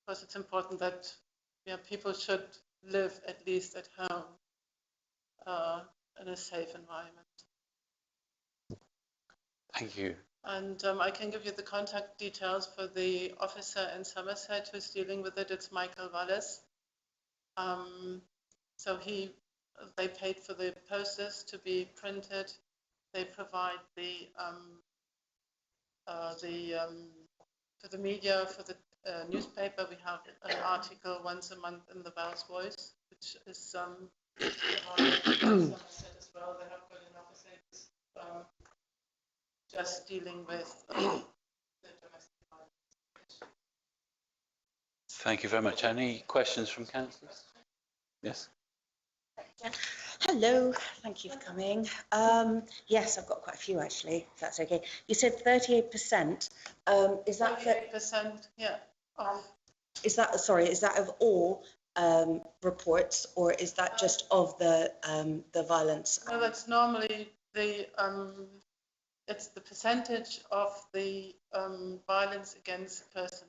because it's important that people should live at least at home in a safe environment. Thank you. And I can give you the contact details for the officer in Somerset who's dealing with it. It's Michael Wallace. So they paid for the posters to be printed. They provide for the media, for the newspaper. We have an article once a month in the Wells Voice, which is provided in Somerset as well. They have got an officer just dealing with the domestic violence. Thank you very much. Any questions from councillors? Yes. Hello, thank you for coming. Yes, I've got quite a few actually, if that's okay. You said 38%. Is that 38%? Yeah. Is that of all reports, or is that just of the violence? No, that's normally it's the percentage of the violence against a person,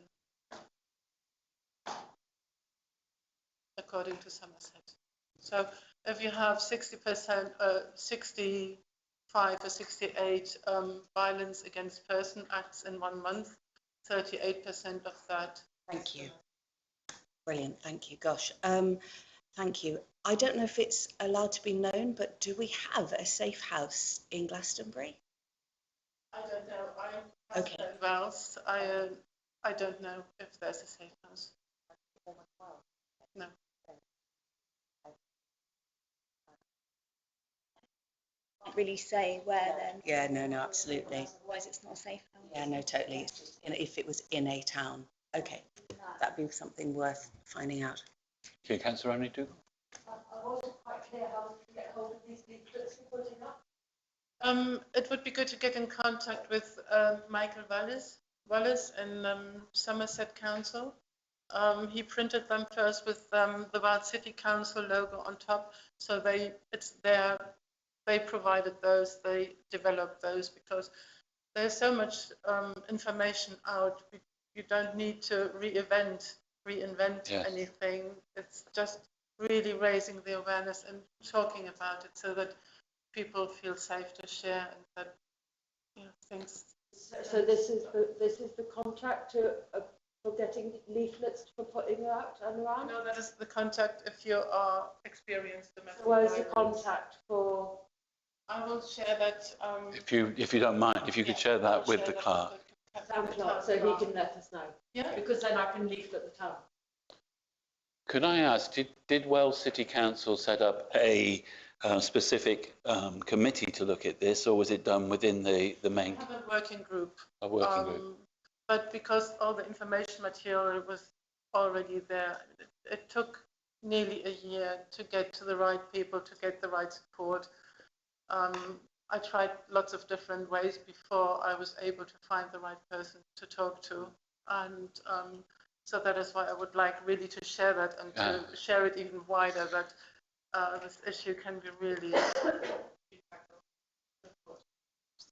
according to Somerset. So if you have 60%, 65 or 68 violence against person acts in 1 month, 38% of that. Thank you. Brilliant, thank you. Gosh, thank you. I don't know if it's allowed to be known, but do we have a safe house in Glastonbury? I don't know. I'm okay. Wells. I don't know if there's a safe house. No. Can't really say where then. Yeah, no, absolutely. Otherwise, it's not safe house. Yeah, no, totally. It's just, if it was in a town, okay, that'd be something worth finding out. Okay, Councillor Ronnie, I wasn't quite clear how to get hold of these leaflets you're putting up. It would be good to get in contact with Michael Wallace in Somerset Council. He printed them first with the Wild City Council logo on top, so they provided those, they developed those, because there's so much information out. You don't need to reinvent yes. anything. It's just really raising the awareness and talking about it so that people feel safe to share and that things. So this is the contact for getting leaflets for putting out and around. No, that is the contact if you are experienced domestic. So where's the contact for? I will share that. If you don't mind, if you could share that with the clerk. So he can let us know. Yeah. Because then I can leaflet the town. Could I ask, did Wells City Council set up a specific committee to look at this, or was it done within the main? We have a working group. A working group. But because all the information material was already there, it took nearly a year to get to the right people, to get the right support. I tried lots of different ways before I was able to find the right person to talk to, and so that is why I would like really to share that and to share it even wider, that this issue can be really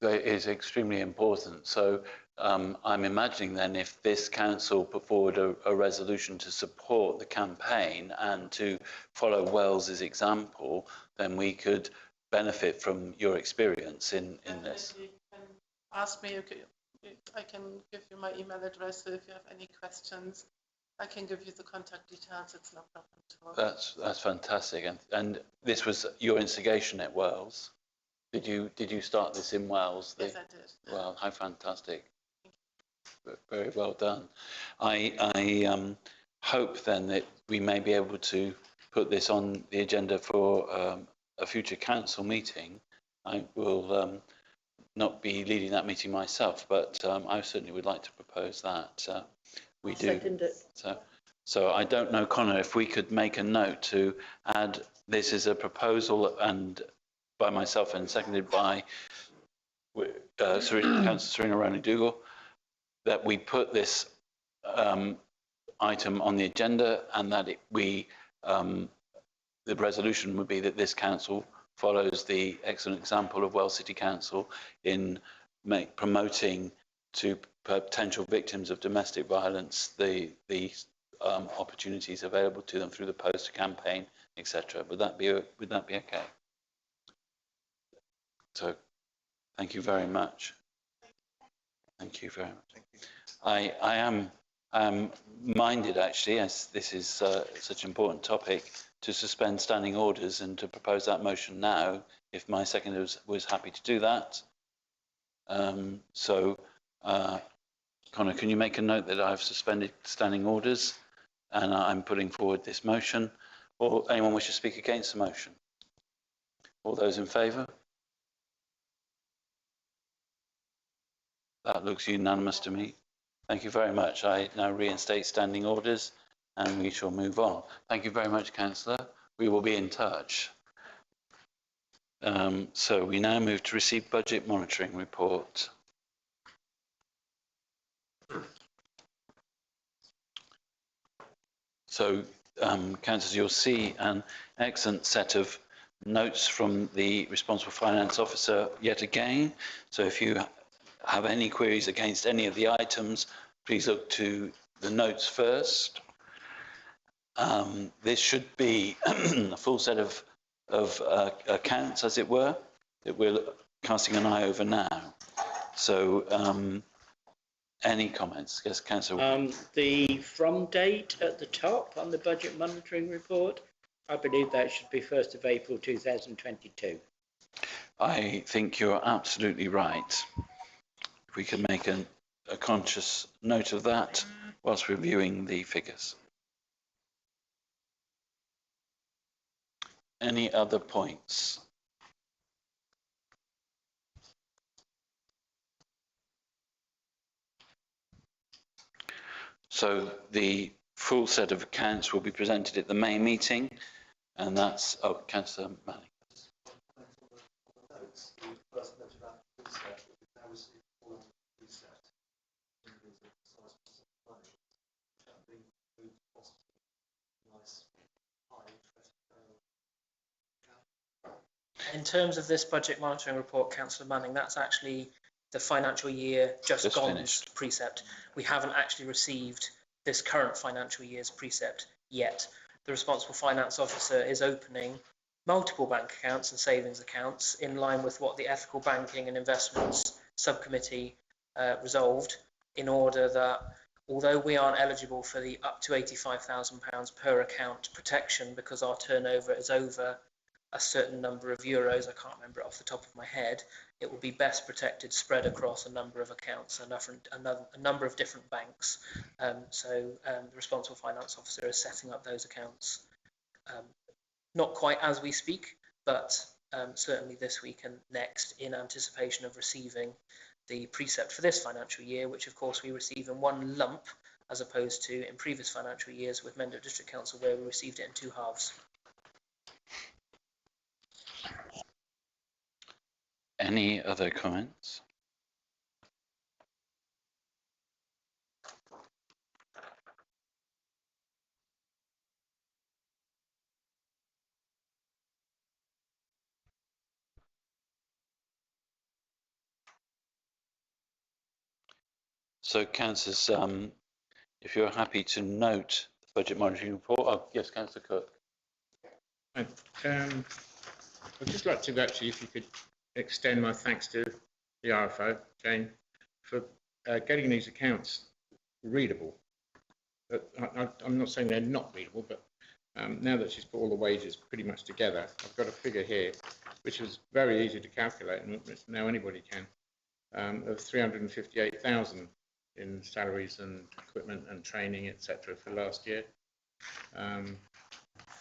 it is extremely important. So I'm imagining then if this council put forward a resolution to support the campaign and to follow Wells's example, then we could benefit from your experience in this. You can ask me, I can give you my email address, so if you have any questions, I can give you the contact details. It's no problem at all. That's fantastic. And this was your instigation at Wells. Did you start this in Wells? Yes, I did. Well, how fantastic. Very well done. I hope then that we may be able to put this on the agenda for a future council meeting. I will not be leading that meeting myself, but I certainly would like to propose that. We do. Second it. So I don't know, Connor, if we could make a note to add this as a proposal, and by myself and seconded by Councillor Serena Roney-Dougal, that we put this item on the agenda, and that the resolution would be that this council follows the excellent example of Wells City Council in promoting to potential victims of domestic violence the opportunities available to them through the poster campaign, etc. Would that be okay? So, thank you very much. Thank you very much. I am minded, actually, as this is such an important topic, to suspend standing orders and to propose that motion now, if my seconder was happy to do that. Connor, can you make a note that I've suspended standing orders and I'm putting forward this motion? Or anyone wish to speak against the motion? All those in favour? That looks unanimous to me. Thank you very much. I now reinstate standing orders and we shall move on. Thank you very much, Councillor. We will be in touch. So we now move to receive budget monitoring report. So, Councillors, you'll see an excellent set of notes from the Responsible Finance Officer yet again. So if you have any queries against any of the items, please look to the notes first. This should be a full set of accounts, as it were, that we're casting an eye over now. So, any comments? Yes, Councillor. The from date at the top on the budget monitoring report, I believe that should be 1st of April 2022. I think you're absolutely right. If we can make a conscious note of that whilst reviewing the figures. Any other points? So the full set of accounts will be presented at the May meeting, and that's, Councillor Manning. In terms of this budget monitoring report, Councillor Manning, that's actually the financial year just gone's precept. We haven't actually received this current financial year's precept yet. The Responsible Finance Officer is opening multiple bank accounts and savings accounts in line with what the Ethical Banking and Investments Subcommittee resolved, in order that although we aren't eligible for the up to £85,000 per account protection because our turnover is over a certain number of euros, I can't remember it off the top of my head, it will be best protected spread across a number of accounts and a number of different banks. The Responsible Finance Officer is setting up those accounts, not quite as we speak, but certainly this week and next, in anticipation of receiving the precept for this financial year, which of course we receive in one lump, as opposed to in previous financial years with Mendip District Council, where we received it in two halves. Any other comments? So, councillors, if you're happy to note the budget monitoring report. Oh, yes, Councillor Cook. I'd just like to actually, if you could extend my thanks to the RFO, Jane, for getting these accounts readable. I'm not saying they're not readable, but now that she's put all the wages pretty much together, I've got a figure here, which is very easy to calculate, and now anybody can, of 358,000 in salaries and equipment and training, etc., for last year.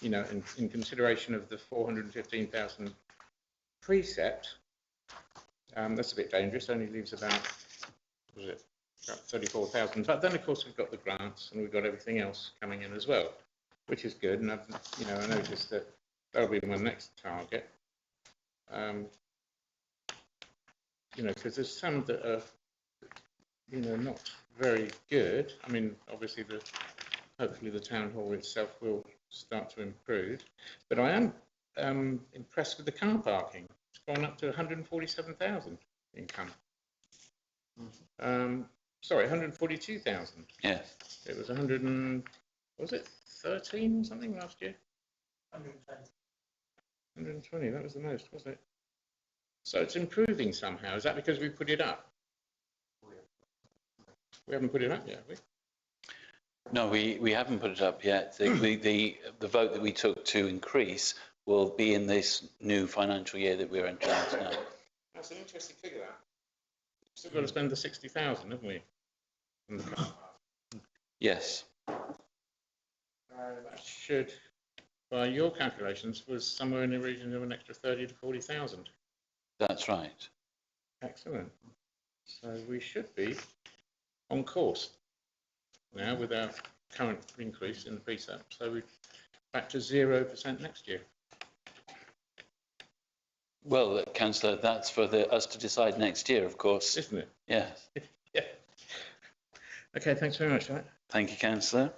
You know, in consideration of the 415,000 precept, that's a bit dangerous. Only leaves about, what was it, about 34,000. But then, of course, we've got the grants and we've got everything else coming in as well, which is good. And I've, you know, I noticed that that'll be my next target. You know, because there's some that are, you know, not very good. I mean, obviously, hopefully the town hall itself will start to improve. But I am impressed with the car parking. It's gone up to 147,000 income. Sorry, 142,000. Yes. It was 100 and Was it 13 something last year? 120, that was the most, wasn't it? So it's improving somehow. Is that because we put it up? We haven't put it up yet, have we? No, we haven't put it up yet. The vote that we took to increase will be in this new financial year that we're entering into now. That's an interesting figure, that. Still got to spend the 60,000, haven't we? On the car. Yes. That should, by your calculations, was somewhere in the region of an extra 30 to 40,000. That's right. Excellent. So we should be on course now with our current increase in the precept. So we're back to 0% next year. Well, Councillor, that's for us to decide next year, of course. Isn't it? Yes. Yeah. Okay, thanks very much for that. Thank you, Councillor.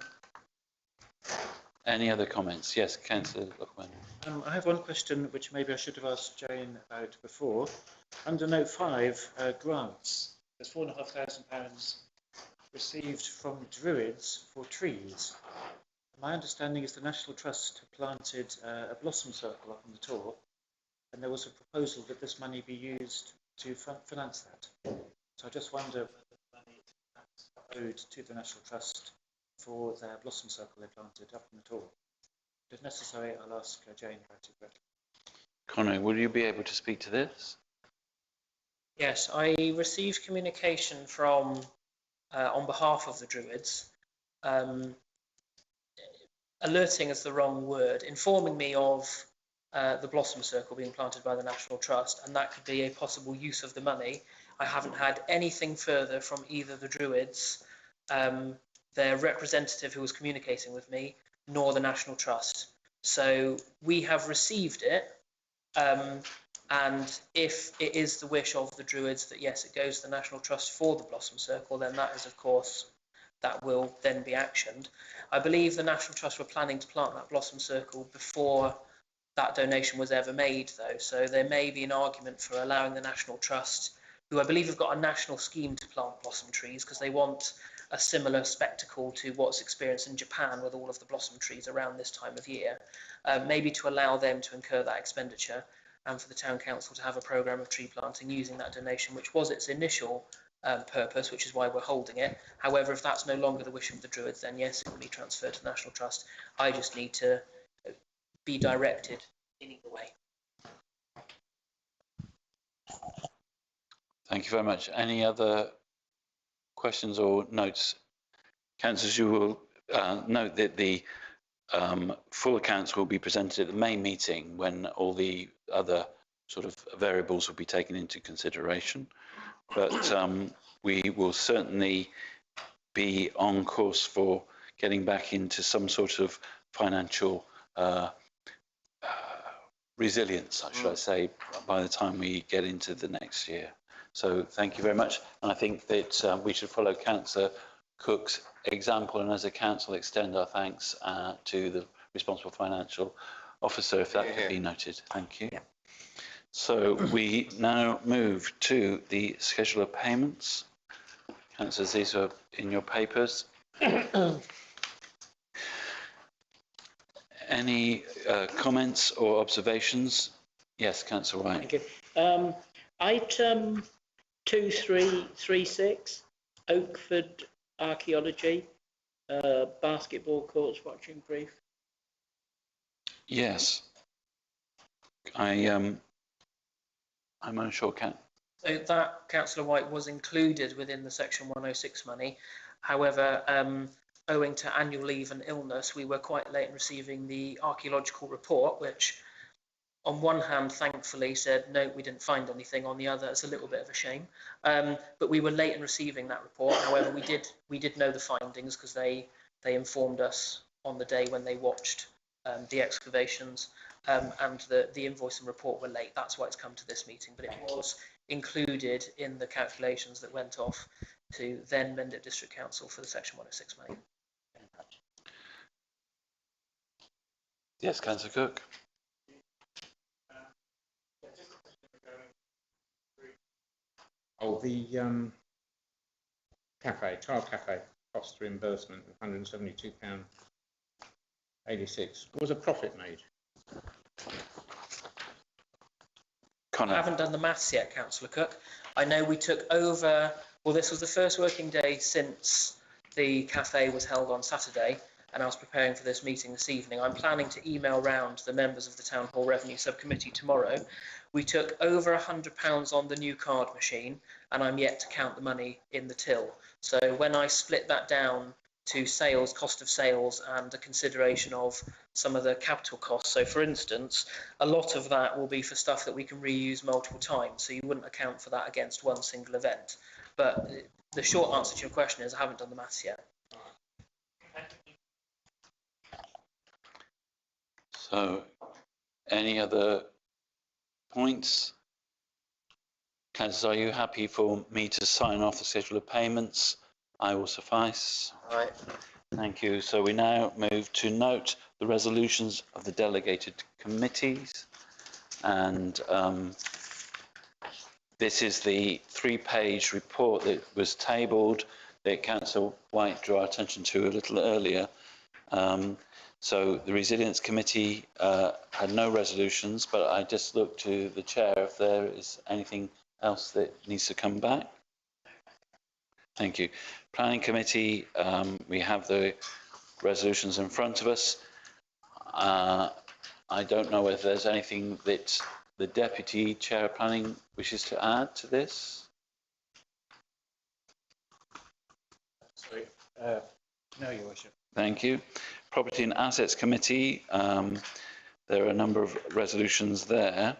Any other comments? Yes, Councillor Lockman. I have one question which maybe I should have asked Jane about before. Under note 5, grants, there's £4,500 received from Druids for trees. My understanding is the National Trust planted a blossom circle up on the Tor, and there was a proposal that this money be used to finance that. So I just wonder whether the money is owed to the National Trust for their blossom circle they planted up on the Tor. If necessary, I'll ask Jane about it. But Conor, will you be able to speak to this? Yes, I received communication from, on behalf of the Druids, alerting is the wrong word, informing me of the Blossom Circle being planted by the National Trust, and that could be a possible use of the money. I haven't had anything further from either the Druids, their representative who was communicating with me, nor the National Trust. So we have received it, and if it is the wish of the Druids that yes, it goes to the National Trust for the Blossom Circle, then that is, of course, that will then be actioned. I believe the National Trust were planning to plant that Blossom Circle before that donation was ever made, though, so there may be an argument for allowing the National Trust, who I believe have got a national scheme to plant blossom trees because they want a similar spectacle to what's experienced in Japan with all of the blossom trees around this time of year, maybe to allow them to incur that expenditure and for the Town Council to have a programme of tree planting using that donation, which was its initial purpose, which is why we're holding it. However, if that's no longer the wish of the Druids, then yes, it can be transferred to the National Trust. I just need to be directed in either way. Thank you very much. Any other questions or notes? Councillors, you will note that the full accounts will be presented at the main meeting when all the other sort of variables will be taken into consideration. But we will certainly be on course for getting back into some sort of financial resilience, should I say, by the time we get into the next year. So thank you very much. And I think that we should follow Councillor Cook's example and as a council extend our thanks to the responsible financial officer, if that could be noted. Thank you. Yeah. So we now move to the schedule of payments. Councillors, these are in your papers. Any comments or observations? Yes, Councillor White. thank you. Item 2336, Oakford Archaeology, basketball courts watching brief. Yes. I'm unsure, So that, Councillor White, was included within the Section 106 money. However, owing to annual leave and illness, we were quite late in receiving the archaeological report, which on one hand, thankfully, said, no, we didn't find anything. On the other, it's a little bit of a shame. But we were late in receiving that report. However, we did know the findings because they informed us on the day when they watched the excavations, and the invoice and report were late. That's why it's come to this meeting. But it was included in the calculations that went off to then Mendip District Council for the Section 106 money. Yes, Councillor Cook. Oh, the cafe, child cafe, cost reimbursement of £172 86. Was a profit made? I haven't done the maths yet, Councillor Cook. I know we took over, well, this was the first working day since the cafe was held on Saturday, and I was preparing for this meeting this evening. I'm planning to email round the members of the Town Hall Revenue Subcommittee tomorrow. We took over £100 on the new card machine, and I'm yet to count the money in the till. So when I split that down to sales, cost of sales, and the consideration of some of the capital costs. So for instance, a lot of that will be for stuff that we can reuse multiple times. So you wouldn't account for that against one single event. But the short answer to your question is I haven't done the maths yet. So, any other points? Councillors, are you happy for me to sign off the schedule of payments? I will suffice. Right. Thank you. So we now move to note the resolutions of the delegated committees. And this is the 3-page report that was tabled that Councillor White drew our attention to a little earlier. So the Resilience Committee had no resolutions, but I just looked to the chair if there is anything else that needs to come back. Thank you. Planning Committee, we have the resolutions in front of us. I don't know whether there's anything that the Deputy Chair of Planning wishes to add to this. Sorry. No, Your Worship. Thank you. Property and Assets Committee, there are a number of resolutions there.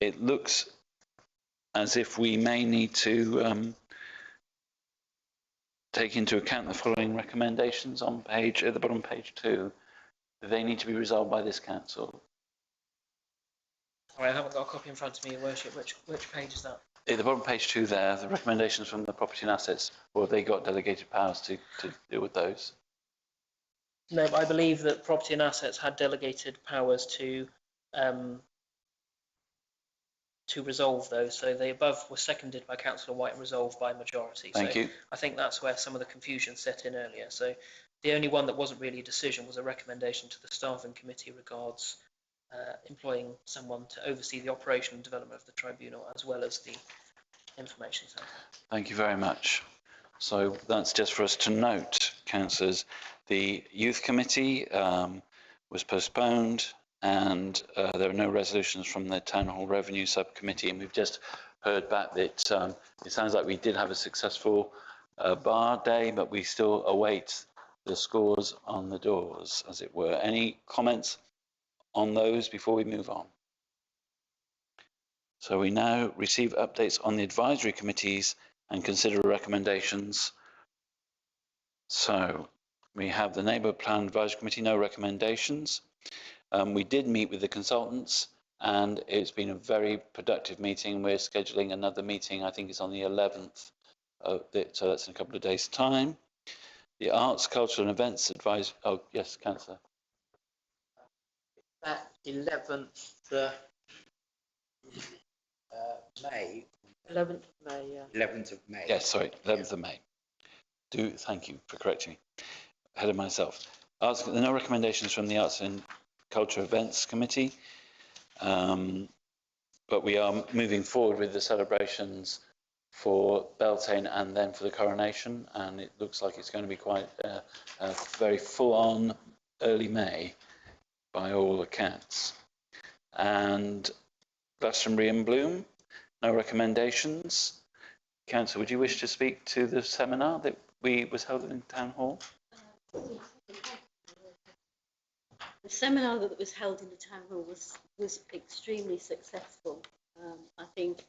It looks as if we may need to take into account the following recommendations on page, at the bottom page 2. They need to be resolved by this council. Sorry, I haven't got a copy in front of me, Your Worship. Which page is that? At the bottom page 2 there, the recommendations from the Property and Assets, or have they got delegated powers to deal with those? No, but I believe that Property and Assets had delegated powers to resolve those. So the above were seconded by Councillor White and resolved by majority. Thank so you. I think that's where some of the confusion set in earlier. So the only one that wasn't really a decision was a recommendation to the Staffing Committee regards employing someone to oversee the operation and development of the tribunal as well as the information centre. Thank you very much. So that's just for us to note, councillors. The Youth Committee was postponed, and there are no resolutions from the Town Hall Revenue Subcommittee, and we've just heard back that it sounds like we did have a successful bar day, but we still await the scores on the doors, as it were. Any comments on those before we move on? So we now receive updates on the advisory committees and consider recommendations. So we have the Neighbourhood Plan Advisory Committee, no recommendations. We did meet with the consultants, and it's been a very productive meeting. We're scheduling another meeting, I think it's on the 11th, so that's in a couple of days' time. The Arts, Culture and Events Advisory, oh yes, Councillor. That 11th May. 11th of May, yeah. 11th of May. Yes, sorry, 11th of May. Thank you for correcting me, ahead of myself. There are no recommendations from the Arts and Culture Events Committee, but we are moving forward with the celebrations for Beltane and then for the coronation, and it looks like it's going to be quite a very full-on early May by all accounts. And Glastonbury in Bloom, no recommendations. Councillor, would you wish to speak to the seminar that was held in Town Hall? The seminar that was held in the Town Hall was extremely successful. I think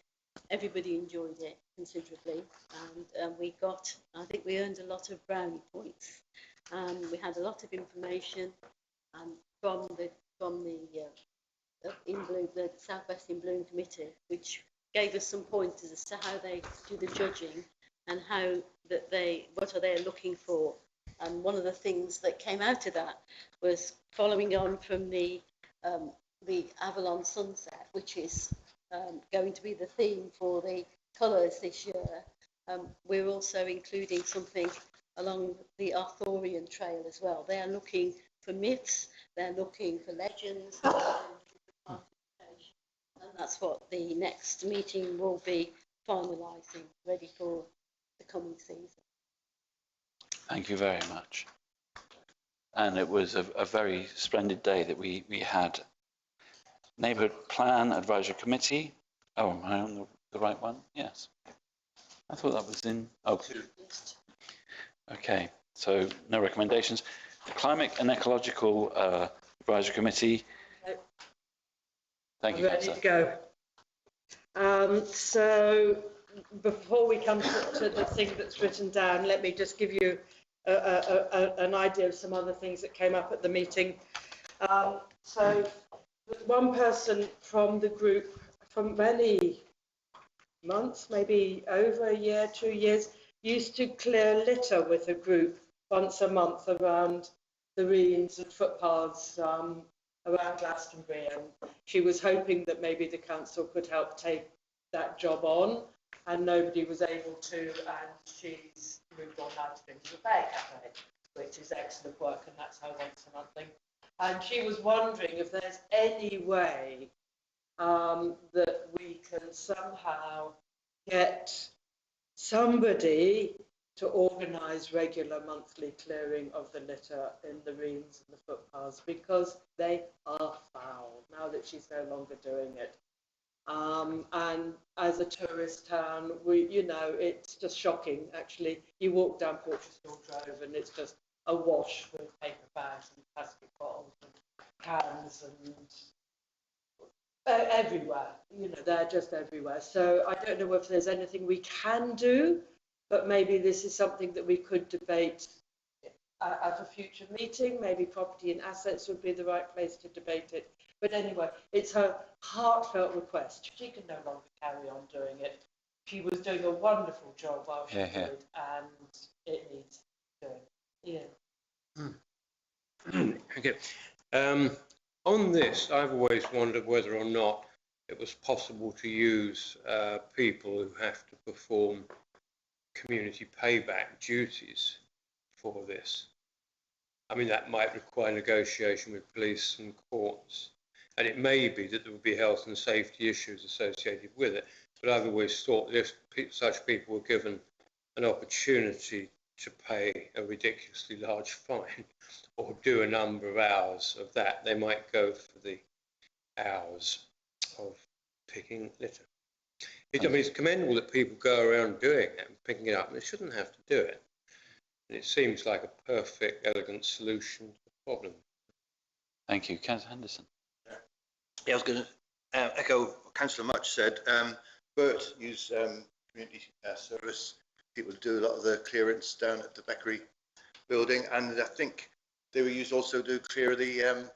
everybody enjoyed it considerably, and I think we earned a lot of brownie points. We had a lot of information from the South West in Bloom Committee, which gave us some pointers as to how they do the judging and what are they looking for. And one of the things that came out of that was following on from the Avalon Sunset, which is going to be the theme for the colours this year. We're also including something along the Arthurian trail as well. They are looking for myths, they're looking for legends, they're looking for participation. And that's what the next meeting will be finalising, ready for the coming season. Thank you very much. And it was a very splendid day that we had. Neighbourhood Plan Advisory Committee. Oh, am I on the right one? Yes. I thought that was in. Oh, okay. So no recommendations. The Climate and Ecological Advisory Committee. Thank you, Ready Councillor. to go. So before we come to the thing that's written down, let me just give you an idea of some other things that came up at the meeting. So one person from the group, from many months, maybe over a year, 2 years, used to clear litter with a group once a month around the greens and footpaths around Glastonbury, and she was hoping that maybe the council could help take that job on, and nobody was able to, and she's moved on now to the Bear Cafe, which is excellent work, and that's her once a month thing. And she was wondering if there's any way that we can somehow get somebody to organise regular monthly clearing of the litter in the greens and the footpaths, because they are foul now that she's no longer doing it. And as a tourist town, it's just shocking, actually. You walk down Portugal Drove and it's just awash with paper bags and plastic bottles and cans and everywhere. They're just everywhere. So I don't know if there's anything we can do, but maybe this is something that we could debate at a future meeting. Maybe property and assets would be the right place to debate it. But anyway, it's her heartfelt request. She can no longer carry on doing it. She was doing a wonderful job while she did, and it needs doing. Yeah. Okay. On this, I've always wondered whether or not it was possible to use people who have to perform community payback duties for this. I mean, that might require negotiation with police and courts, and it may be that there would be health and safety issues associated with it, but I've always thought that if such people were given an opportunity to pay a ridiculously large fine or do a number of hours of that, they might go for the hours of picking litter. I mean, it's commendable that people go around doing it and picking it up, and they shouldn't have to do it. And it seems like a perfect, elegant solution to the problem. Thank you. Councillor Henderson. Yeah, I was going to echo what Councillor Much said. Bert used community service people to do a lot of the clearance down at the Beckery building, and I think they were used also to clear the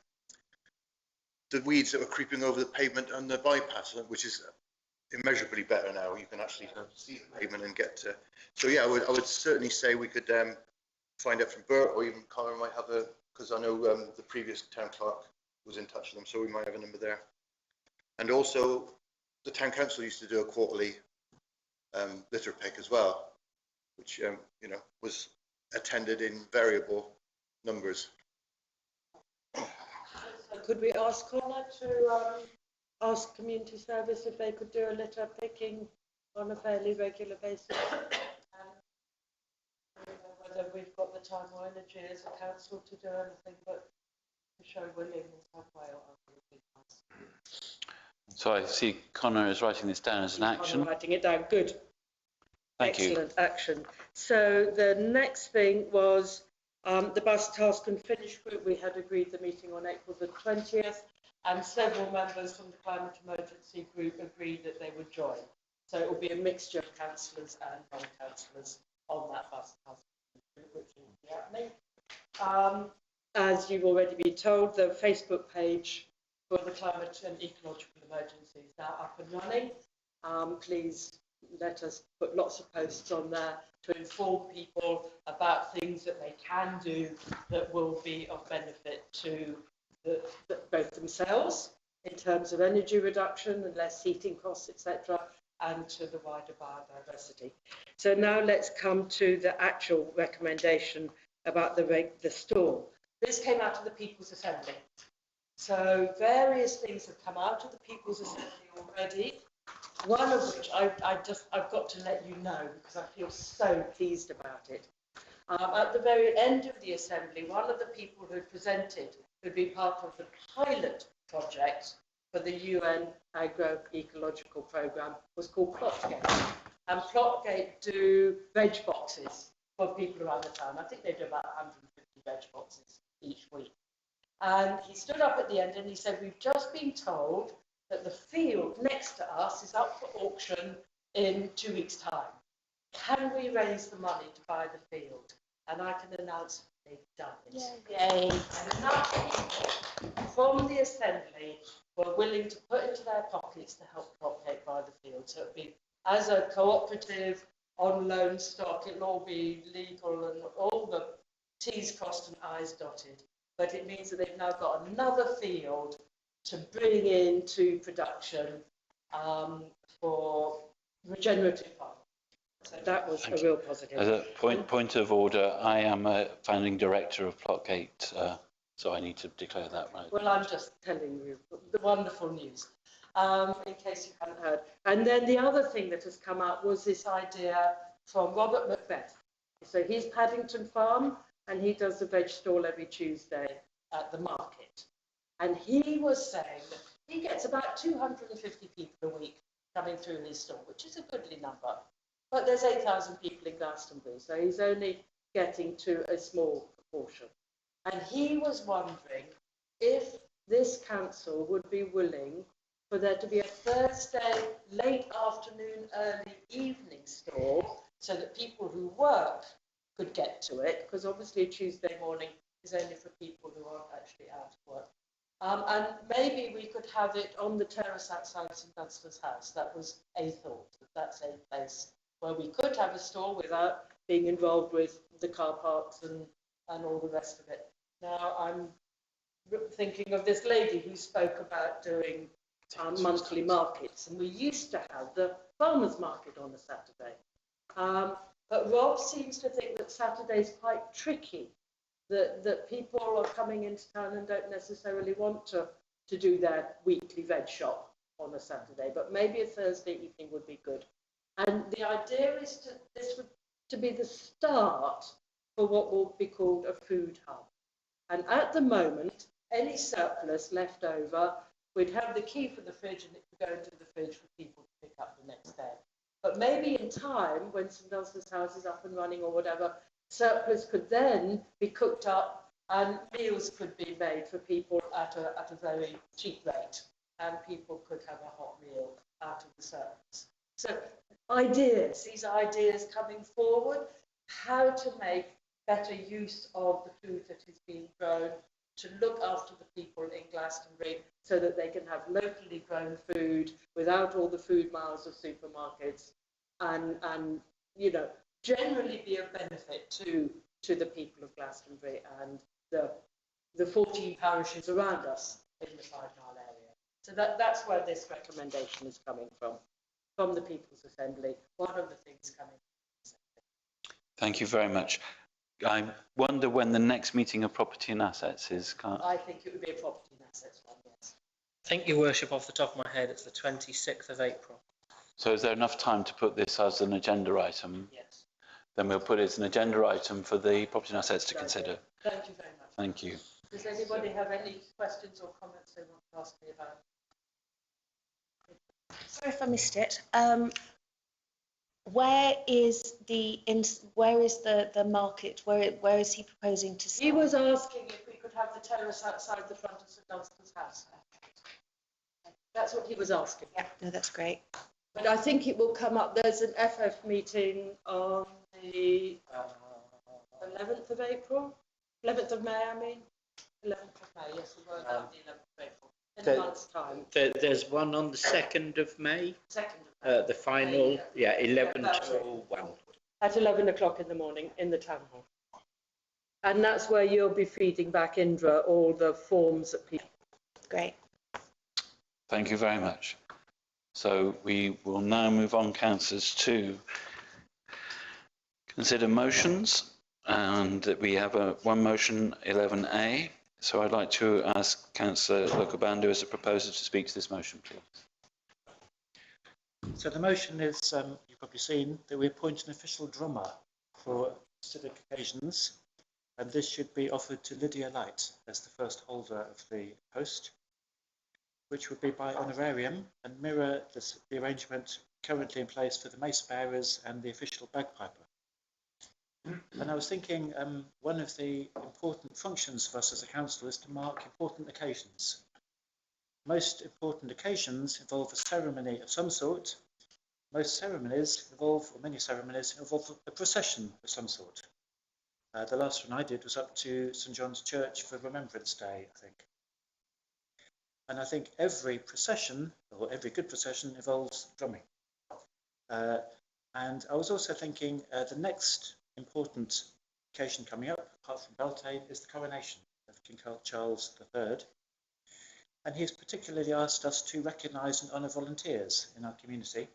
weeds that were creeping over the pavement on the bypass, which is immeasurably better now. You can actually see the pavement and get to. So yeah, I would certainly say we could find out from Bert, or even Connor might have because I know the previous town clerk was in touch with them, so we might have a number there. And also, the town council used to do a quarterly litter pick as well, which was attended in variable numbers. So could we ask Connor to ask community service if they could do a litter picking on a fairly regular basis? I don't know whether we've got the time or energy as a council to do anything, but to show willingness halfway or So I see Connor is writing this down as an action. Writing it down, good. Thank you. Excellent action. So the next thing was the bus task and finish group. We had agreed the meeting on April the 20th, and several members from the climate emergency group agreed that they would join. So it will be a mixture of councillors and non-councillors on that bus task group, which will be happening. As you've already been told, the Facebook page for the climate and ecological emergency is now up and running. Please let us put lots of posts on there to inform people about things that they can do that will be of benefit to both themselves in terms of energy reduction and less heating costs, etc., and to the wider biodiversity. So now let's come to the actual recommendation about the stall. This came out of the People's Assembly. So various things have come out of the People's Assembly already. One of which I've got to let you know because I feel so pleased about it. At the very end of the Assembly, one of the people who presented, who'd been part of the pilot project for the UN agroecological programme, was called Plotgate. And Plotgate do veg boxes for people around the town. I think they do about 150 veg boxes each week. And he stood up at the end and he said, we've just been told that the field next to us is up for auction in 2 weeks' time. Can we raise the money to buy the field? And I can announce they've done it. Yay. And enough people from the Assembly were willing to put into their pockets to help Plotgate buy the field. So it'll be as a cooperative on loan stock, it'll all be legal and all the T's crossed and I's dotted. But it means that they've now got another field to bring into production for regenerative farming. So that was a real positive. As a point of order, I am a founding director of Plotgate, so I need to declare that, right? Well, I'm just telling you the wonderful news, in case you haven't heard. And then the other thing that has come up was this idea from Robert Macbeth. So he's Paddington Farm, and he does the veg stall every Tuesday at the market. And he was saying that he gets about 250 people a week coming through his stall, which is a goodly number. But there's 8,000 people in Glastonbury, so he's only getting to a small proportion. And he was wondering if this council would be willing for there to be a Thursday late afternoon, early evening stall so that people who work could get to it, because obviously Tuesday morning is only for people who aren't actually out of work. And maybe we could have it on the terrace outside St Dunstan's house. That was a thought, that's a place where we could have a stall without being involved with the car parks and all the rest of it. Now, I'm thinking of this lady who spoke about doing monthly markets, and we used to have the farmers market on a Saturday. But Rob seems to think that Saturday's quite tricky, that people are coming into town and don't necessarily want to do their weekly veg shop on a Saturday, but maybe a Thursday evening would be good. And the idea is to be the start for what will be called a food hub. And at the moment, any surplus left over, we'd have the key for the fridge and it could go into the fridge for people to pick up the next day. But maybe in time, when St Dunstan's house is up and running or whatever, surplus could then be cooked up and meals could be made for people at a very cheap rate, and people could have a hot meal out of the surplus. So these ideas coming forward, how to make better use of the food that is being grown, to look after the people in Glastonbury so that they can have locally grown food without all the food miles of supermarkets, and you know, generally be of benefit to the people of Glastonbury and the 14 parishes around us in the 5 Mile area. So that's where this recommendation is coming from the People's Assembly. One of the things coming from the Assembly. Thank you very much. I wonder when the next meeting of Property and Assets is. I think it would be a Property and Assets one, yes. I think, Your Worship, off the top of my head, it's the 26th of April. So is there enough time to put this as an agenda item? Yes. Then we'll put it as an agenda item for the Property and Assets to consider. Thank you very much. Thank you. Does anybody have any questions or comments they want to ask me about? Sorry if I missed it. Where is the market? Where is he proposing to start? He was asking if we could have the terrace outside the front of St Dunstan's house. That's what he was asking. Yeah, no, that's great. But I think it will come up. There's an FF meeting on the 11th of April, 11th of May, I mean. 11th of May, yes, we were on the 11th of April. In a month's time. There's one on the 2nd of May. 2nd of May. The final, 11 till 1. At 11 o'clock in the morning in the town hall. And that's where you'll be feeding back, Indra, all the forms that people... Great. Thank you very much. So we will now move on, councillors, to consider motions, and we have one motion 11A. So I'd like to ask Councillor Locobandu as a proposer to speak to this motion, please. So the motion is, you've probably seen, that we appoint an official drummer for specific occasions, and this should be offered to Lydia Light as the first holder of the post, which would be by honorarium and mirror the arrangement currently in place for the mace bearers and the official bagpiper. And I was thinking, one of the important functions for us as a council is to mark important occasions. Most important occasions involve a ceremony of some sort. Most ceremonies involve, or many ceremonies involve, a procession of some sort. The last one I did was up to St John's Church for Remembrance Day, I think. And I think every procession, or every good procession, involves drumming. And I was also thinking the next important occasion coming up, apart from Beltane, is the coronation of King Charles III. And he's particularly asked us to recognise and honour volunteers in our community.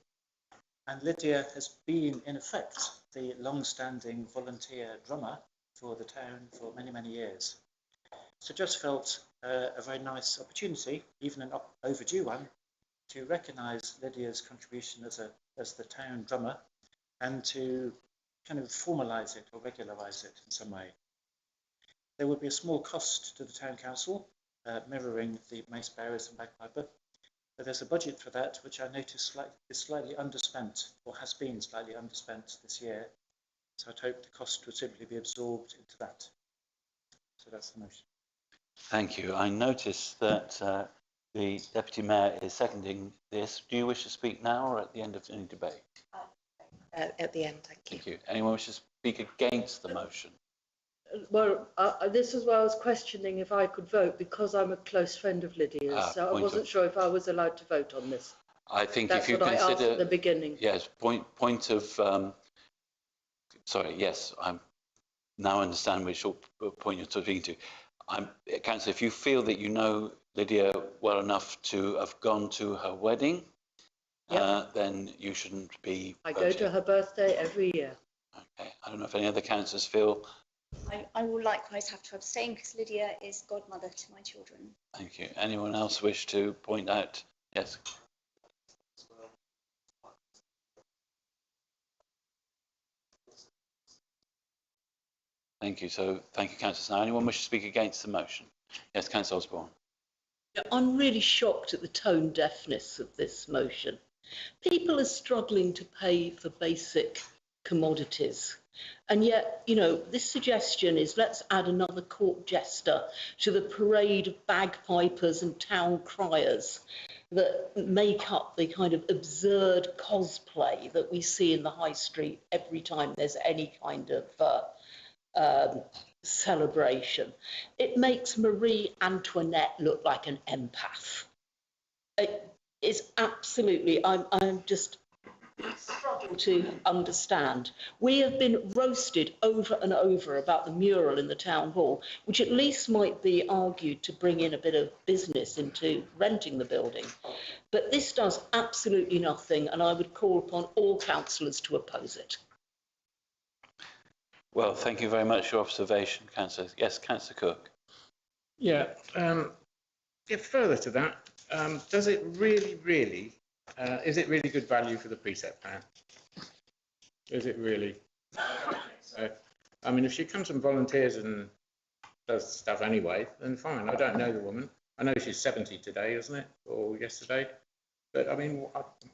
And Lydia has been, in effect, the long-standing volunteer drummer for the town for many, many years. So just felt a very nice opportunity, even an overdue one, to recognise Lydia's contribution as the town drummer and to kind of formalise it or regularise it in some way. There would be a small cost to the town council, mirroring the mace bearers and bagpiper, but there's a budget for that which I notice is slightly underspent, or has been slightly underspent this year. So I'd hope the cost would simply be absorbed into that. So that's the motion. Thank you. I notice that the Deputy Mayor is seconding this. Do you wish to speak now or at the end of any debate? At the end, thank you. Thank you. Anyone wish to speak against the motion? Well, this is why I was questioning if I could vote, because I'm a close friend of Lydia's, so I wasn't sure if I was allowed to vote on this. I think That's if you what consider... I asked at the beginning. Yes, point of... sorry, yes, I now understand which point you're talking to. Councillor, if you feel that you know Lydia well enough to have gone to her wedding, yep, then you shouldn't be voting. I go to her birthday every year. Okay, I don't know if any other councillors feel... I will likewise have to abstain because Lydia is godmother to my children. Thank you. Anyone else wish to point out? Yes. Thank you. So, thank you, Councillor. Now, anyone wish to speak against the motion? Yes, Councillor Osborne. Yeah, I'm really shocked at the tone deafness of this motion. People are struggling to pay for basic commodities. And yet, you know, this suggestion is let's add another court jester to the parade of bagpipers and town criers that make up the kind of absurd cosplay that we see in the high street every time there's any kind of celebration. It makes Marie Antoinette look like an empath. It is absolutely, I'm just struggle to understand. We have been roasted over and over about the mural in the town hall, which at least might be argued to bring in a bit of business into renting the building. But this does absolutely nothing, and I would call upon all councillors to oppose it. Well, thank you very much for your observation, Councillor. Yes, Councillor Cook. Yeah, further to that, does it really, is it really good value for the precept plan? Is it really? I mean, if she comes and volunteers and does stuff anyway, then fine. I don't know the woman. I know she's 70 today, isn't it? Or yesterday. But I mean,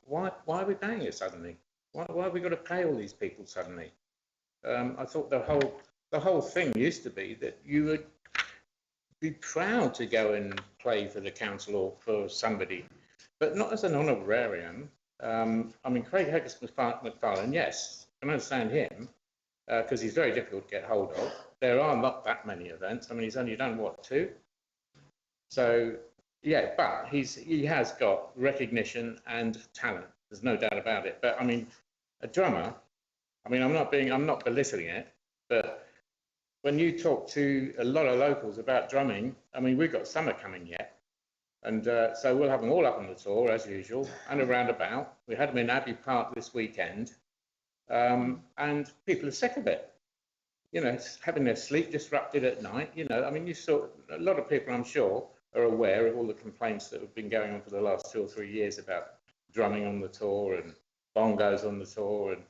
why are we paying her suddenly? Why have we got to pay all these people suddenly? I thought the whole thing used to be that you would be proud to go and play for the council or for somebody, but not as an honorarium. I mean, Craig Heggus-McFarlane, yes, I can understand him because he's very difficult to get hold of. There are not that many events. I mean, he's only done, what, 2? So, yeah, but he has got recognition and talent. There's no doubt about it. But, I mean, a drummer, I mean, I'm not belittling it, but when you talk to a lot of locals about drumming, I mean, we've got summer coming yet. And so we'll have them all up on the tour as usual and a roundabout. We had them in Abbey Park this weekend, and people are sick of it. You know, it's having their sleep disrupted at night. You know, I mean, you saw a lot of people, I'm sure, are aware of all the complaints that have been going on for the last 2 or 3 years about drumming on the tour and bongos on the tour. And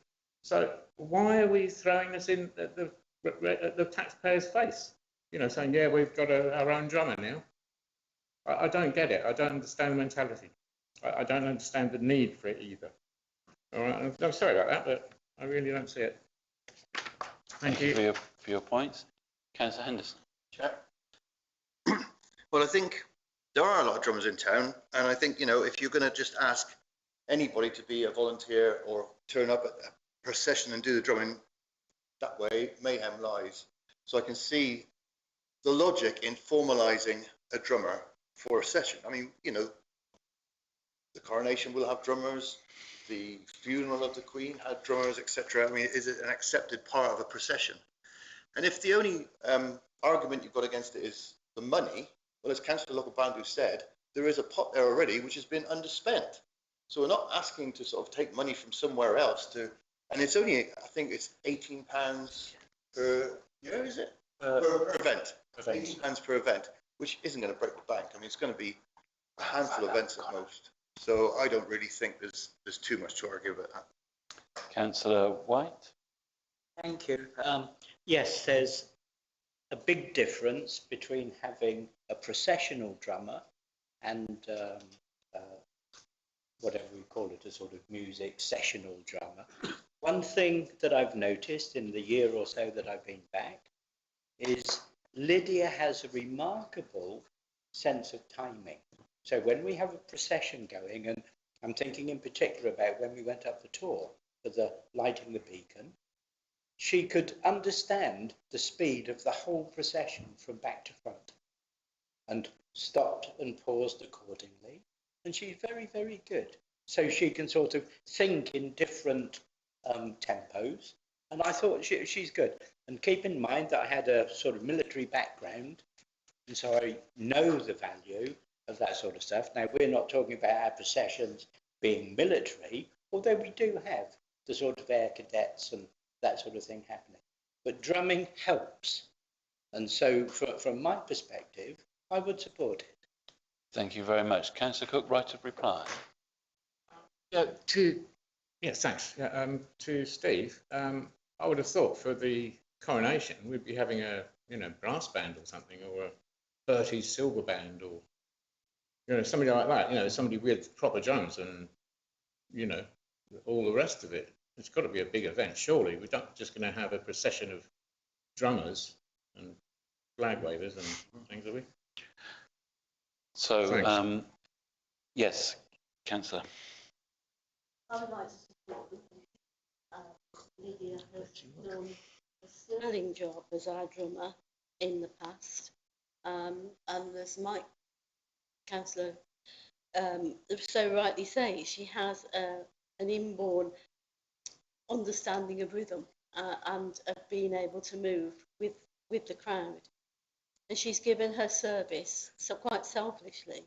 so why are we throwing this in at the taxpayer's face? You know, saying, yeah, we've got our own drummer now. I don't get it. I don't understand the mentality. I don't understand the need for it either. All right, I'm sorry about that, but I really don't see it. Thank you. For your points. Councillor Henderson. Chair. Well, I think there are a lot of drummers in town, and I think, you know, if you're going to just ask anybody to be a volunteer or turn up at a procession and do the drumming that way, mayhem lies. So I can see the logic in formalising a drummer for a session. I mean, you know, the coronation will have drummers, the funeral of the Queen had drummers, etc. I mean, is it an accepted part of a procession? And if the only argument you've got against it is the money, well, as Councillor Locobandu said, there is a pot there already which has been underspent. So we're not asking to sort of take money from somewhere else to, and it's only, I think it's £18 per year, is it? Per event. £18 per event, which isn't going to break the bank. I mean, it's going to be a handful of events at most. So I don't really think there's too much to argue about that. Councillor White. Thank you. Yes, there's a big difference between having a processional drummer and whatever we call it, a sort of music sessional drummer. One thing that I've noticed in the year or so that I've been back is Lydia has a remarkable sense of timing. So when we have a procession going, and I'm thinking in particular about when we went up the tour for the lighting the beacon, she could understand the speed of the whole procession from back to front and stopped and paused accordingly. And she's very, very good. So she can sort of think in different tempos. And I thought she's good. And keep in mind that I had a sort of military background, and so I know the value of that sort of stuff. Now, we're not talking about our processions being military, although we do have the sort of air cadets and that sort of thing happening. But drumming helps. And so from my perspective, I would support it. Thank you very much. Councillor Cook, right of reply. Yes, thanks. To Steve, I would have thought for the coronation we'd be having a brass band or something, or a Bertie's silver band, or somebody like that. Somebody with proper drums and all the rest of it. It's got to be a big event, surely. We're not just going to have a procession of drummers and flag wavers and things, are we? So, yes, Councillor. I would like to support Lydia has done a sterling job as our drummer in the past. And as Mike, Councillor, so rightly says, she has an inborn understanding of rhythm and of being able to move with the crowd. And she's given her service so quite selfishly.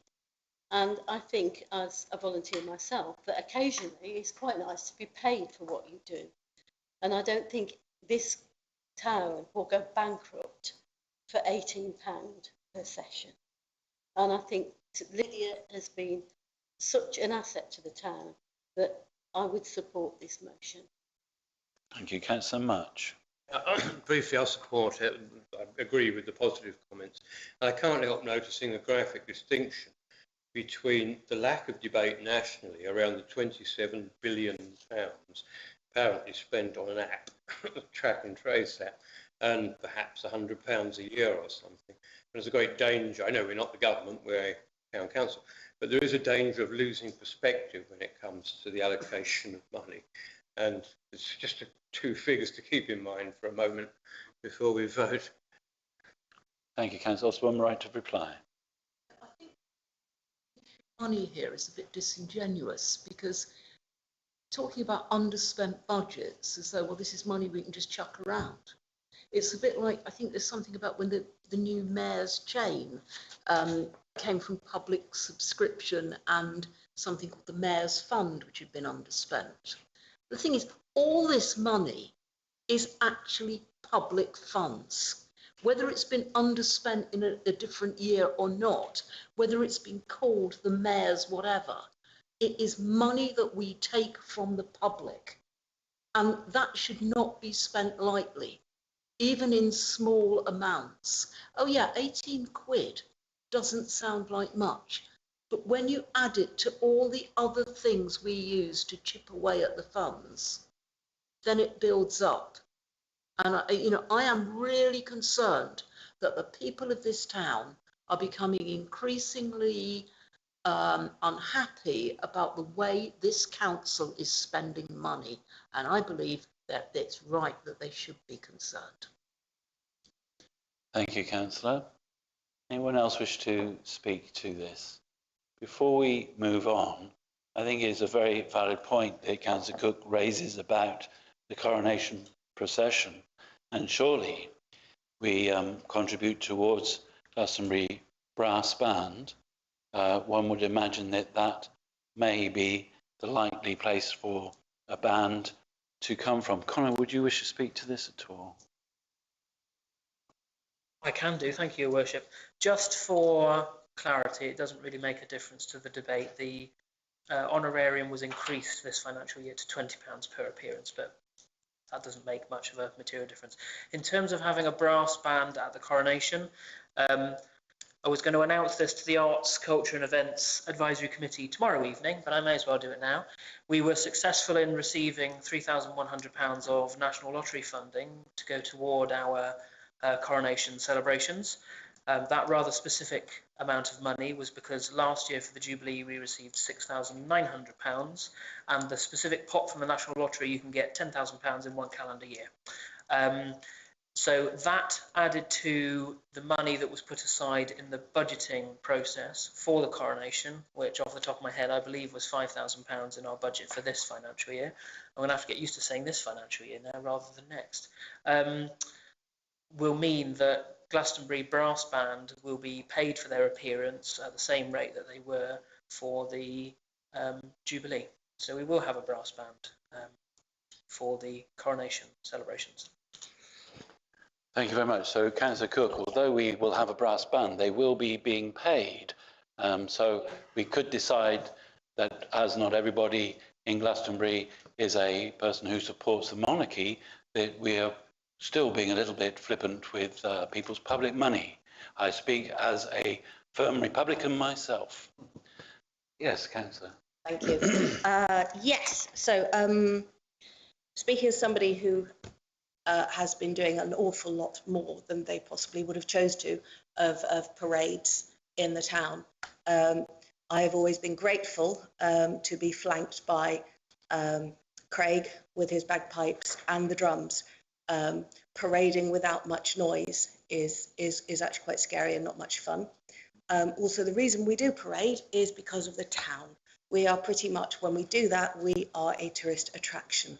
And I think, as a volunteer myself, that occasionally it's quite nice to be paid for what you do. And I don't think this town will go bankrupt for £18 per session. And I think Lydia has been such an asset to the town that I would support this motion. Thank you, Councillor Much. Briefly, I'll support it. I agree with the positive comments. I can't help noticing a graphic distinction between the lack of debate nationally around the £27 billion apparently spent on an app, a track and trace app, and perhaps £100 a year or something. There's a great danger. I know we're not the government, we're a town council, but there is a danger of losing perspective when it comes to the allocation of money. And it's just two figures to keep in mind for a moment before we vote. Thank you, Councillor Osborne. Right of reply. I think money here is a bit disingenuous, because talking about underspent budgets as though, well, this is money we can just chuck around. It's a bit like, I think there's something about when the new mayor's chain came from public subscription and something called the Mayor's Fund, which had been underspent. The thing is, all this money is actually public funds. Whether it's been underspent in a different year or not, whether it's been called the Mayor's whatever, it is money that we take from the public. And that should not be spent lightly, even in small amounts. Oh yeah, 18 quid doesn't sound like much, but when you add it to all the other things we use to chip away at the funds, then it builds up. And I am really concerned that the people of this town are becoming increasingly unhappy about the way this council is spending money. And I believe that it's right that they should be concerned. Thank you, Councillor. Anyone else wish to speak to this? Before we move on, I think it's a very valid point that Councillor Cook raises about the coronation procession, and surely we contribute towards Glastonbury Brass Band. One would imagine that that may be the likely place for a band to come from. Conor, would you wish to speak to this at all? I can do, thank you, Your Worship. Just for clarity, it doesn't really make a difference to the debate. The honorarium was increased this financial year to £20 per appearance, but that doesn't make much of a material difference. In terms of having a brass band at the coronation, I was going to announce this to the Arts, Culture and Events Advisory Committee tomorrow evening, but I may as well do it now. We were successful in receiving £3,100 of National Lottery funding to go toward our coronation celebrations. That rather specific amount of money was because last year for the Jubilee we received £6,900, and the specific pot from the National Lottery you can get £10,000 in one calendar year. So that added to the money that was put aside in the budgeting process for the coronation, which off the top of my head I believe was £5,000 in our budget for this financial year. I'm going to have to get used to saying this financial year now rather than next. Will mean that Glastonbury Brass Band will be paid for their appearance at the same rate that they were for the Jubilee. So we will have a brass band for the coronation celebrations. Thank you very much. So, Councillor Cook, although we will have a brass band, they will be being paid. So we could decide that as not everybody in Glastonbury is a person who supports the monarchy, that we are still being a little bit flippant with people's public money. I speak as a firm Republican myself. Yes, Councillor. Thank you. Yes, so speaking as somebody who has been doing an awful lot more than they possibly would have chose to of parades in the town, I have always been grateful to be flanked by Craig with his bagpipes and the drums. Parading without much noise is actually quite scary and not much fun. Also, the reason we do parade is because of the town. We are pretty much, when we do that, we are a tourist attraction.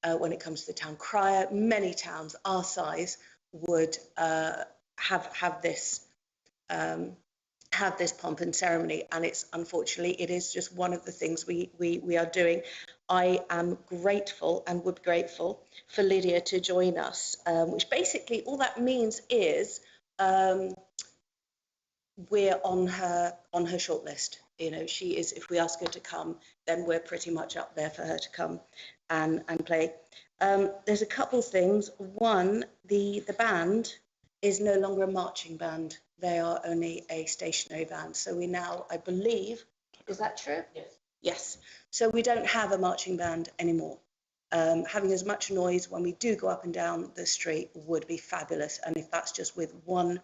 When it comes to the town crier, many towns our size would have this pomp and ceremony, and it's unfortunately it is just one of the things we are doing. I am grateful and would be grateful for Lydia to join us, which basically all that means is we're on her shortlist. You know, she is, if we ask her to come, then we're pretty much up there for her to come and play. There's a couple things. One, the band is no longer a marching band. They are only a stationary band. So we now, I believe, is that true? Yes. Yes. So we don't have a marching band anymore. Having as much noise when we do go up and down the street would be fabulous. And if that's just with one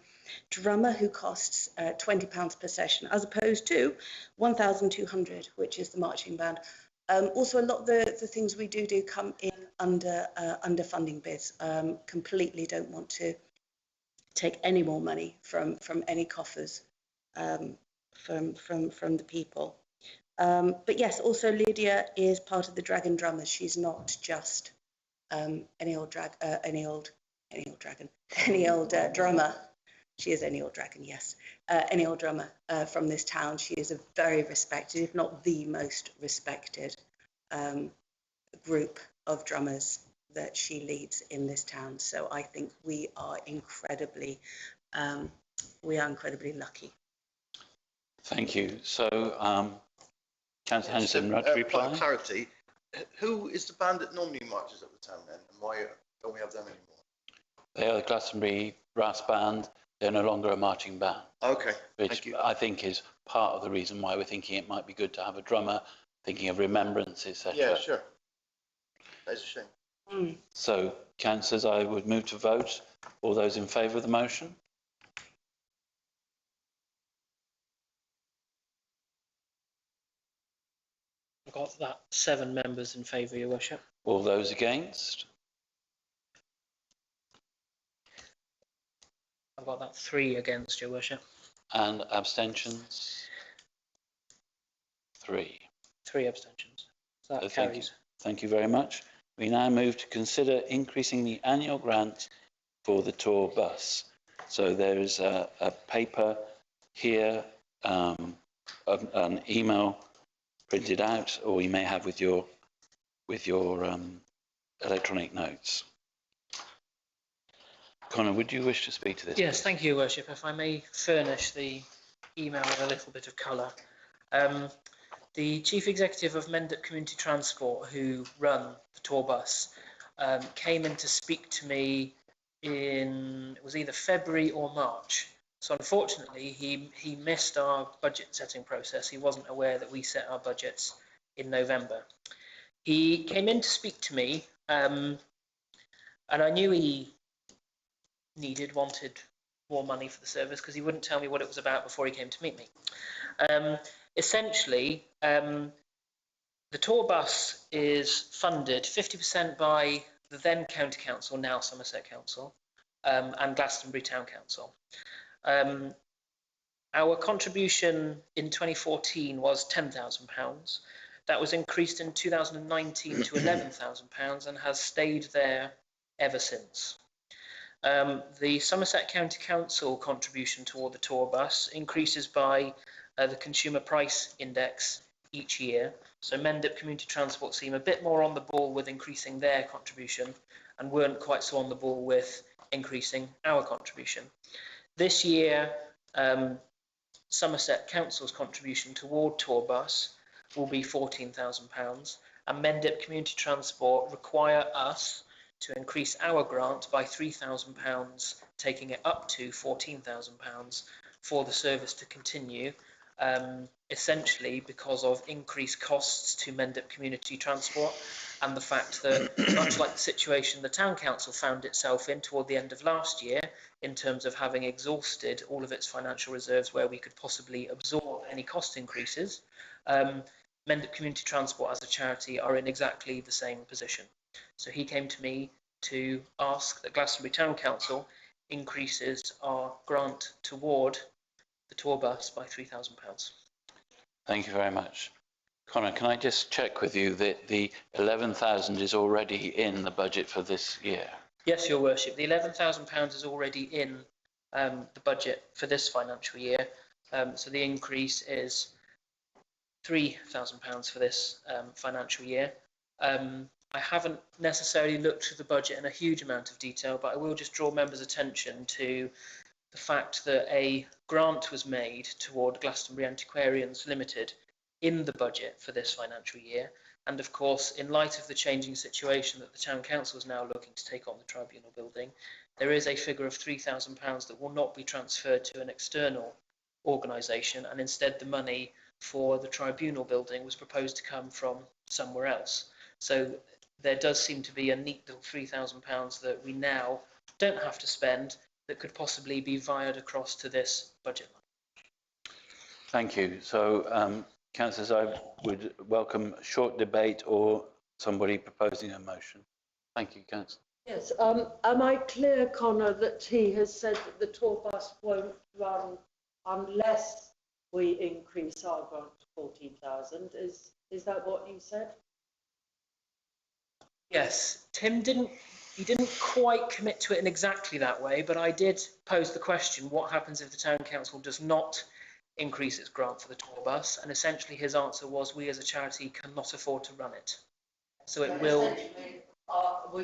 drummer who costs £20 per session, as opposed to 1,200, which is the marching band. Also, a lot of the things we do come in under funding bids. Completely don't want to take any more money from any coffers from the people. But yes, also Lydia is part of the Dragon Drummers. She's not just any old drummer. She is any old dragon, yes. Any old drummer from this town. She is a very respected, if not the most respected group of drummers that she leads in this town. So I think we are incredibly lucky. Thank you. So, Councillor Henderson, right to reply? Point of clarity, who is the band that normally marches up the town then, and why don't we have them anymore? They are the Glastonbury Brass Band. They're no longer a marching band. Okay, which thank you. I think is part of the reason why we're thinking it might be good to have a drummer, thinking of remembrance, etc. Yeah, sure. That's a shame. So, councillors, I would move to vote. All those in favour of the motion? I've got that 7 members in favour, Your Worship. All those against? I've got that 3 against, Your Worship. And abstentions? 3. 3 abstentions. So that carries. Thank you very much. We now move to consider increasing the annual grant for the tour bus. So there is a paper here, an email printed out, or you may have with your electronic notes. Conor, would you wish to speak to this? Yes, thank you, Your Worship. If I may furnish the email with a little bit of colour. The Chief Executive of Mendip Community Transport, who run the tour bus, came in to speak to me in, it was either February or March. So unfortunately, he missed our budget setting process. He wasn't aware that we set our budgets in November. He came in to speak to me, and I knew he wanted more money for the service because he wouldn't tell me what it was about before he came to meet me. Essentially, the tour bus is funded 50% by the then County Council, now Somerset Council, and Glastonbury Town Council. Our contribution in 2014 was £10,000. That was increased in 2019 to £11,000 and has stayed there ever since. The Somerset County Council contribution toward the tour bus increases by the Consumer Price Index each year. So Mendip Community Transport seem a bit more on the ball with increasing their contribution and weren't quite so on the ball with increasing our contribution. This year, Somerset Council's contribution toward tour bus will be £14,000, and Mendip Community Transport require us to increase our grant by £3,000, taking it up to £14,000 for the service to continue, essentially because of increased costs to Mendip Community Transport and the fact that, much like the situation the Town Council found itself in toward the end of last year, in terms of having exhausted all of its financial reserves where we could possibly absorb any cost increases, Mendip Community Transport as a charity are in exactly the same position. So he came to me to ask that Glastonbury Town Council increases our grant toward the tour bus by £3,000. Thank you very much. Conor, can I just check with you that the 11,000 is already in the budget for this year? Yes, Your Worship. The £11,000 is already in the budget for this financial year. So the increase is £3,000 for this financial year. I haven't necessarily looked through the budget in a huge amount of detail, but I will just draw members' attention to the fact that a grant was made toward Glastonbury Antiquarians Limited in the budget for this financial year. And of course, in light of the changing situation that the Town Council is now looking to take on the Tribunal building, there is a figure of £3,000 that will not be transferred to an external organisation, and instead the money for the Tribunal building was proposed to come from somewhere else. So there does seem to be a neat little £3,000 that we now don't have to spend that could possibly be wired across to this budget line. Thank you. So, councillors, I would welcome a short debate or somebody proposing a motion. Thank you, councillor. Yes, am I clear, Conor, that he has said that the tour bus won't run unless we increase our grant to 14,000? Is that what you said? Yes, Tim didn't He didn't quite commit to it in exactly that way, but I did pose the question, what happens if the town council does not increase its grant for the tour bus? And essentially his answer was, we as a charity cannot afford to run it. So it will... Essentially,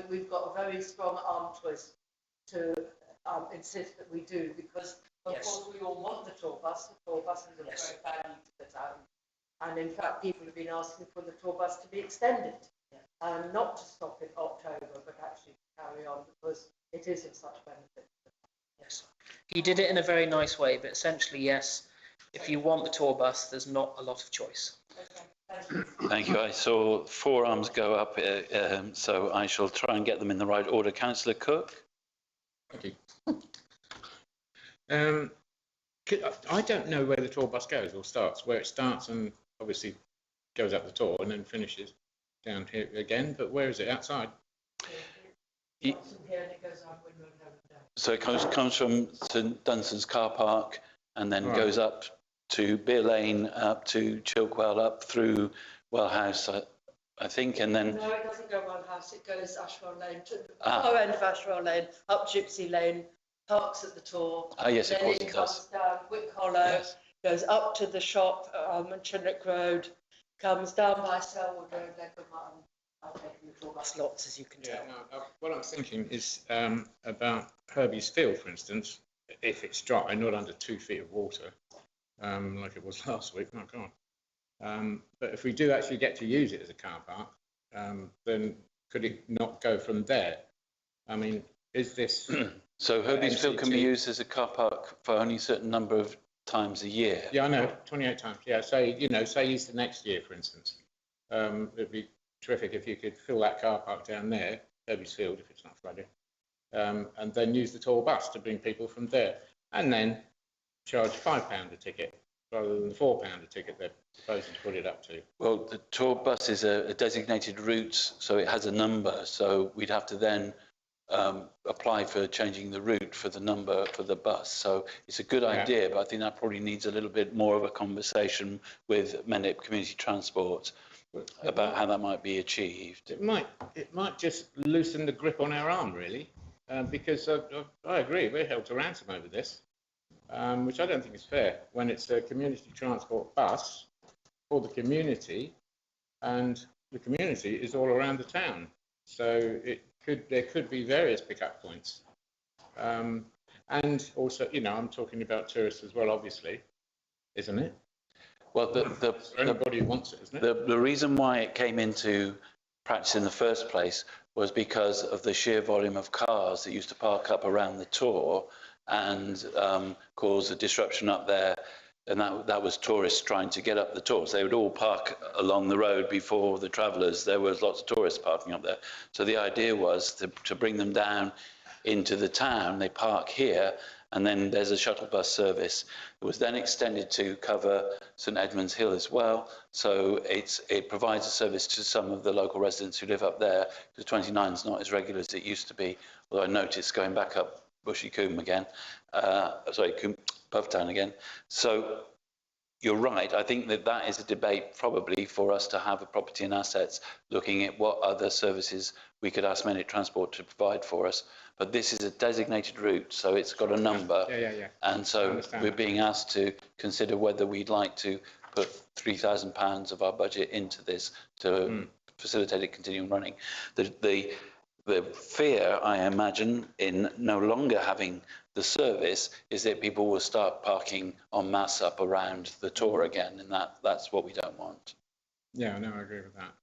we've got a very strong arm twist to insist that we do, because of course we all want the tour bus. The tour bus is of great value to the town. And in fact, people have been asking for the tour bus to be extended. Not to stop in October, but actually to carry on, because it is of such benefit. Yes, he did it in a very nice way, but essentially, yes, if you want the tour bus, there's not a lot of choice. Thank you. I saw 4 arms go up, so I shall try and get them in the right order. Councillor Cook? Thank you. I don't know where the tour bus goes or starts, where it starts and obviously goes up the tour and then finishes down here again, but where is it? Outside? So it comes from St Dunstan's car park and then goes up to Beer Lane, up to Chilkwell, up through Well House, I think, and then... No, it doesn't go Well House, it goes Ashwell Lane, to the far end of Ashwell Lane, up Gypsy Lane, parks at the tour. yes, of course then it comes does. down Wick Hollow, goes up to the shop on Chinnock Road, comes down by Selwood Road, Leghorn Mutton. I've taken the tour bus lots, as you can tell. What I'm thinking is about Herbie's Field, for instance, if it's dry, not under 2 feet of water, like it was last week, my God. But if we do actually get to use it as a car park, then could it not go from there? I mean, is this... So Herbie's Field can be used as a car park for only a certain number of times a year? Yeah, I know, 28 times. Yeah, say, you know, say Easter next year, for instance. It'd be terrific if you could fill that car park down there, Herbie's Field, if it's not flooded, and then use the tour bus to bring people from there, and then charge £5 a ticket rather than the £4 a ticket they're proposing to put it up to. Well, the tour bus is a designated route, so it has a number, so we'd have to then apply for changing the route for the number for the bus. So it's a good idea, but I think that probably needs a little bit more of a conversation with Mendip Community Transport about how that might be achieved. It might just loosen the grip on our arm, really, because I agree, we're held to ransom over this, which I don't think is fair when it's a community transport bus for the community, and the community is all around the town. So there could be various pickup points, and also, you know, I'm talking about tourists as well, obviously, isn't it? Well, anybody who wants it, isn't it? The reason why it came into practice in the first place was because of the sheer volume of cars that used to park up around the tour and cause a disruption up there. And that was tourists trying to get up the tour. So they would all park along the road before the travellers. There was lots of tourists parking up there. So the idea was to bring them down into the town. They park here, and then there's a shuttle bus service. It was then extended to cover St Edmunds Hill as well. So it provides a service to some of the local residents who live up there, because 29 is not as regular as it used to be. Although I noticed going back up Bushy Combe again, Bovetown again. So you're right. I think that is a debate probably for us to have a property and assets, looking at what other services we could ask Mendip Transport to provide for us. But this is a designated route, so it's got a number. Yeah. And so we're being asked to consider whether we'd like to put £3,000 of our budget into this to facilitate it continuing running. The fear, I imagine, in no longer having the service is that people will start parking en masse up around the tour again, and that's what we don't want. Yeah, no, I agree with that.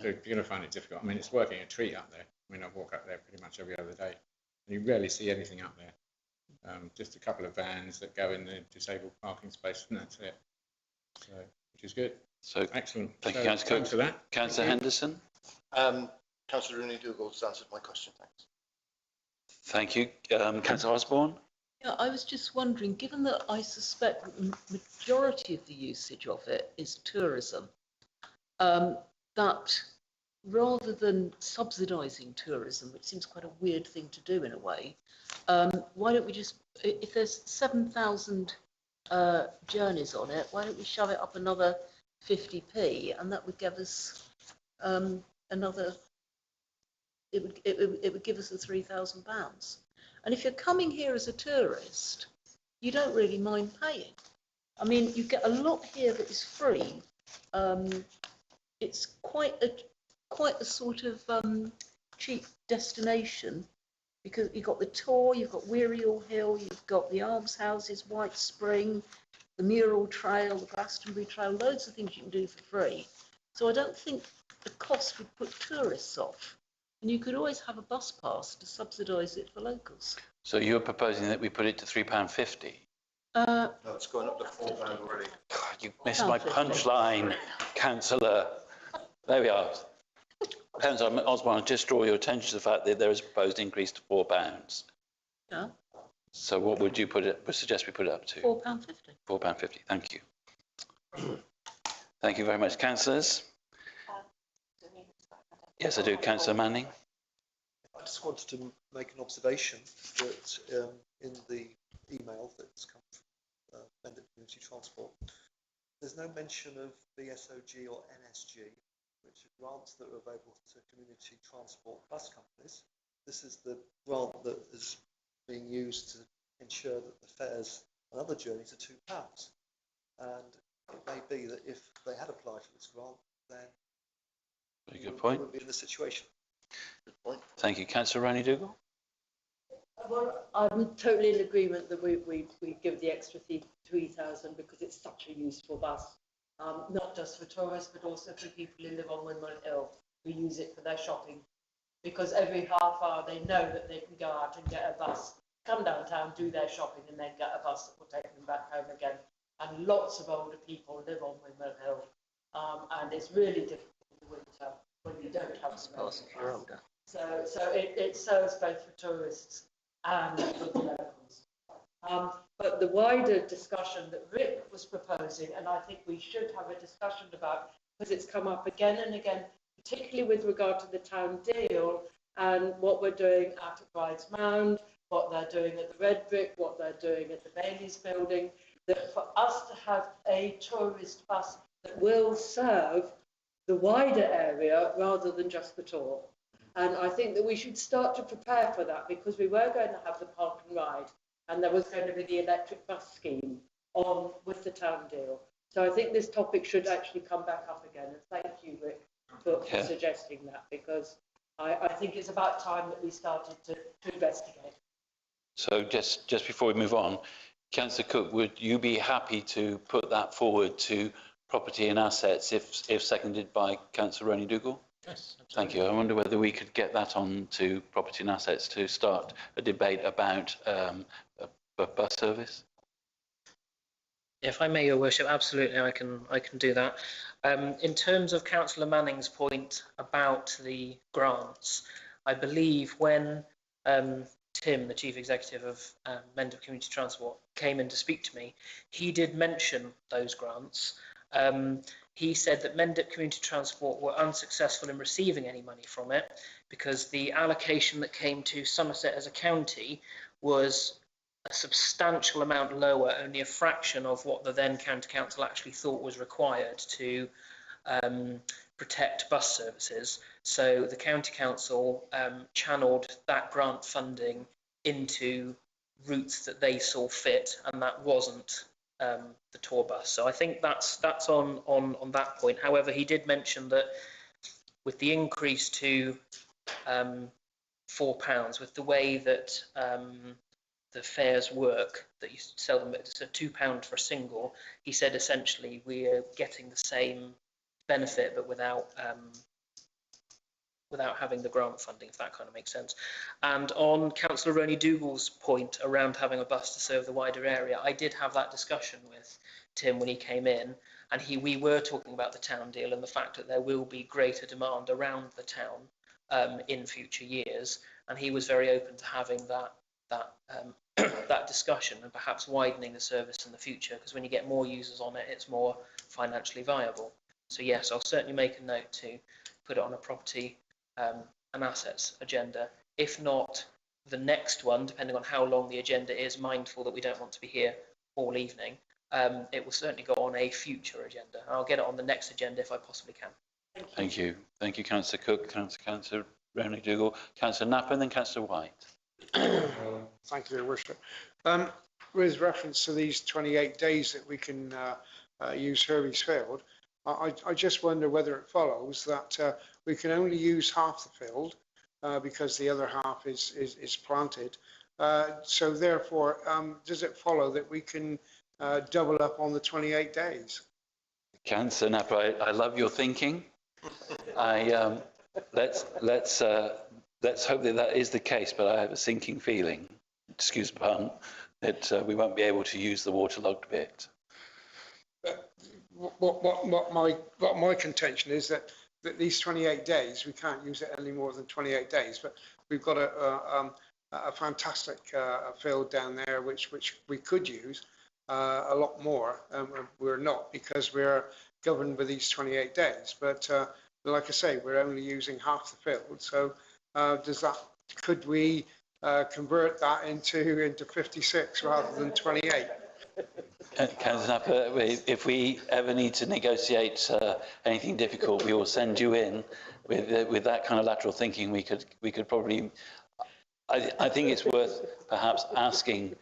You're going to find it difficult. I mean, it's working a treat up there. I mean, I walk up there pretty much every other day, and you rarely see anything up there. Just a couple of vans that go in the disabled parking space, and that's it. So, which is good. So excellent. Thank you, Councillor Cook. Thanks for that. Councillor Henderson. Councillor Rooney-Dougal's answered my question, thanks. Thank you. Councillor Osborne? Yeah, I was just wondering, given that I suspect the majority of the usage of it is tourism, that rather than subsidising tourism, which seems quite a weird thing to do in a way, why don't we just, if there's 7,000 journeys on it, why don't we shove it up another 50p, and that would give us another it would give us the £3,000. And if you're coming here as a tourist, you don't really mind paying. I mean, you get a lot here that is free. It's quite a sort of cheap destination, because you've got the Tor, you've got Weariall Hill, you've got the Almshouses, White Spring, the Mural Trail, the Glastonbury Trail, loads of things you can do for free. So I don't think the cost would put tourists off. And you could always have a bus pass to subsidise it for locals. So you're proposing that we put it to £3.50? No, it's gone up to £4 already. God, you missed my punchline, councillor. There we are. Councillor Osborne, just draw your attention to the fact that there is a proposed increase to £4. Yeah. So what would you suggest we put it up to? £4.50. £4.50, thank you. Thank you very much, councillors. Yes, I do. Councillor Manning. I just wanted to make an observation that in the email that's come from Mendip Community Transport, there's no mention of BSOG or NSG, which are grants that are available to community transport bus companies. This is the grant that is being used to ensure that the fares on other journeys are £2. And it may be that if they had applied for this grant, then very good point. we would be in this situation. Good point. Thank you. Councillor Ronnie Dougal. Well, I'm totally in agreement that we give the extra 3,000 because it's such a useful bus, not just for tourists, but also for people who live on Windmill Hill, who use it for their shopping. Because every half hour they know that they can go out and get a bus, come downtown, do their shopping, and then get a bus that will take them back home again. And lots of older people live on Windmill Hill, and it's really difficult in the winter when you don't have space. So it serves both for tourists and for the locals. But the wider discussion that Rick was proposing, and I think we should have a discussion about, because it's come up again and again, particularly with regard to the town deal and what we're doing out at Bride's Mound, what they're doing at the Red Brick, what they're doing at the Bailey's building, that for us to have a tourist bus that will serve the wider area rather than just the Tor. And I think that we should start to prepare for that, because we were going to have the park and ride, and there was going to be the electric bus scheme on with the town deal. So I think this topic should actually come back up again. And thank you, Rick, for suggesting that, because I think it's about time that we started to investigate. So just before we move on, Councillor Cook, would you be happy to put that forward to Property and Assets if seconded by Councillor Ronnie Dougal? Yes, absolutely. Thank you. I wonder whether we could get that on to Property and Assets to start a debate about a bus service. If I may, Your Worship, absolutely, I can do that. In terms of Councillor Manning's point about the grants, I believe when Tim, the Chief Executive of Mendip Community Transport, came in to speak to me, he did mention those grants. He said that Mendip Community Transport were unsuccessful in receiving any money from it because the allocation that came to Somerset as a county was a substantial amount lower, only a fraction of what the then county council actually thought was required to protect bus services. So the county council channeled that grant funding into routes that they saw fit, and that wasn't the tour bus. So I think that's on that point. However, he did mention that with the increase to £4, with the way that the fares work, that you sell them at £2 for a single, he said essentially we're getting the same benefit but without having the grant funding, if that kind of makes sense. And on Councillor Ronnie Dougal's point around having a bus to serve the wider area, I did have that discussion with Tim when he came in, and we were talking about the town deal and the fact that there will be greater demand around the town in future years, and he was very open to having that that discussion and perhaps widening the service in the future, because when you get more users on it, it's more financially viable. So yes, I'll certainly make a note to put it on a property and assets agenda. If not the next one, depending on how long the agenda is, mindful that we don't want to be here all evening, it will certainly go on a future agenda. I'll get it on the next agenda if I possibly can. Thank you. Thank you, Councillor Cook. Councillor Ronan Dougal, Councillor Napper, and then Councillor White. Thank you, Your Worship. With reference to these 28 days that we can use Hervey's Field, I just wonder whether it follows that we can only use half the field because the other half is planted. So therefore, does it follow that we can double up on the 28 days? Councillor Napper, I love your thinking. Let's hope that that is the case, but I have a sinking feeling, excuse the pun, that we won't be able to use the waterlogged bit. What my contention is that these 28 days, we can't use it any more than 28 days, but we've got a fantastic field down there which we could use a lot more. We're not, because we're governed with these 28 days, but like I say, we're only using half the field. So could we convert that into 56 rather than 28? Councillor Napper, if we ever need to negotiate anything difficult, we will send you in with that kind of lateral thinking. We could probably. I think it's worth perhaps asking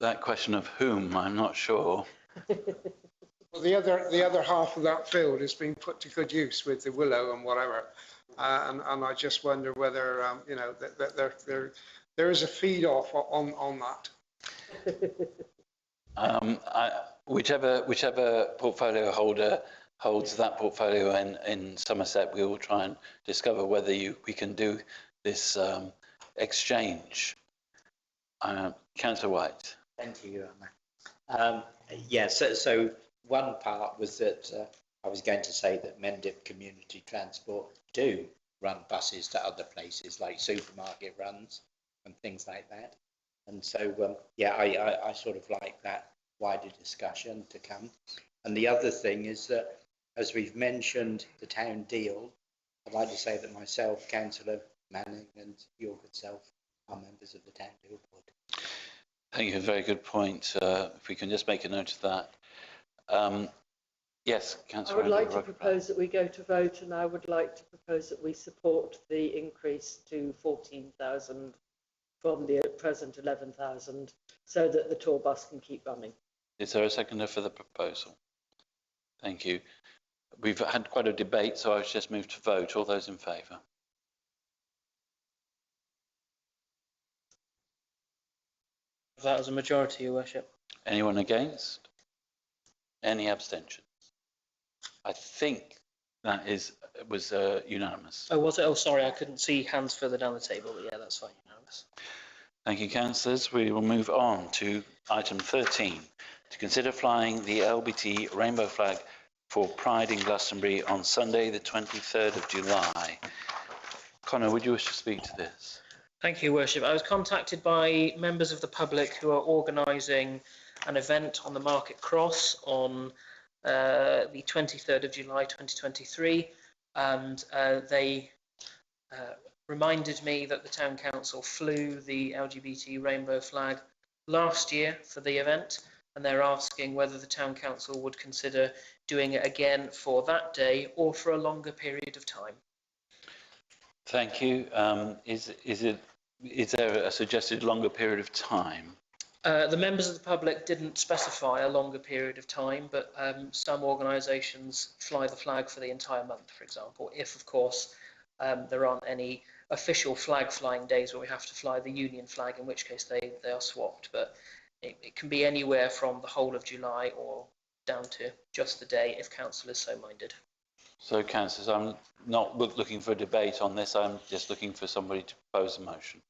that question of whom. I'm not sure. Well, the other half of that field is being put to good use with the willow and whatever, and I just wonder whether you know that there is a feed off on that. Whichever portfolio holder holds that portfolio in Somerset, we will try and discover whether we can do this exchange. Councillor White. Thank you, Emma. Yeah, so one part was that I was going to say that Mendip Community Transport do run buses to other places like supermarket runs and things like that. And so, yeah, I sort of like that wider discussion to come. And the other thing is that, as we've mentioned, the town deal, I'd like to say that myself, Councillor Manning, and your good self are members of the town deal board. Thank you. Very good point. If we can just make a note of that. Yes, Councillor. I would like to propose that we go to vote, and I would like to propose that we support the increase to 14,000 from the present 11,000, so that the tour bus can keep running. Is there a seconder for the proposal? Thank you. We've had quite a debate, so I'll just move to vote. All those in favour? That was a majority, Your Worship. Anyone against? Any abstentions? I think that was unanimous. Oh, was it? Oh, sorry, I couldn't see hands further down the table, but yeah, that's fine, unanimous. Thank you, councillors. We will move on to item 13, to consider flying the LBT rainbow flag for Pride in Glastonbury on Sunday, the 23rd of July. Conor, would you wish to speak to this? Thank you, Worship. I was contacted by members of the public who are organising an event on the Market Cross on the 23rd of July 2023, and they reminded me that the Town Council flew the LGBT rainbow flag last year for the event, and they're asking whether the Town Council would consider doing it again for that day or for a longer period of time. Thank you. Is there a suggested longer period of time? The members of the public didn't specify a longer period of time, but some organisations fly the flag for the entire month, for example, if, of course, there aren't any official flag flying days where we have to fly the Union flag, in which case they are swapped. But it can be anywhere from the whole of July or down to just the day, if council is so minded. So, councillors, I'm not looking for a debate on this. I'm just looking for somebody to propose a motion.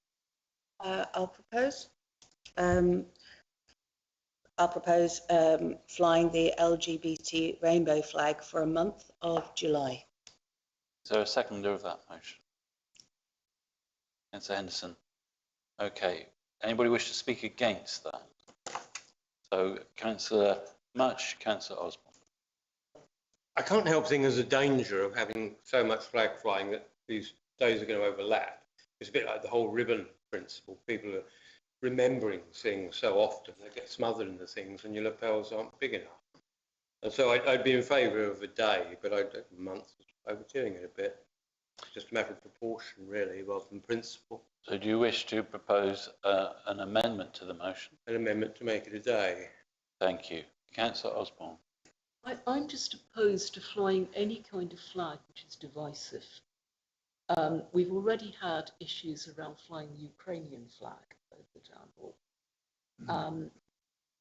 I'll propose. Flying the LGBT rainbow flag for a month of July. Is there a seconder of that motion? Councillor Henderson. Okay. Anybody wish to speak against that? So, Councillor Much, Councillor Osborne. I can't help thinking there's a danger of having so much flag flying that these days are going to overlap. It's a bit like the whole ribbon principle. People are remembering things so often, they get smothered in the things and your lapels aren't big enough. And so I'd be in favour of a day, but a month, overdoing it a bit. Just a matter of proportion, really, rather than principle. So do you wish to propose an amendment to the motion? An amendment to make it a day. Thank you. Councillor Osborne. I'm just opposed to flying any kind of flag which is divisive. We've already had issues around flying the Ukrainian flag over the town hall,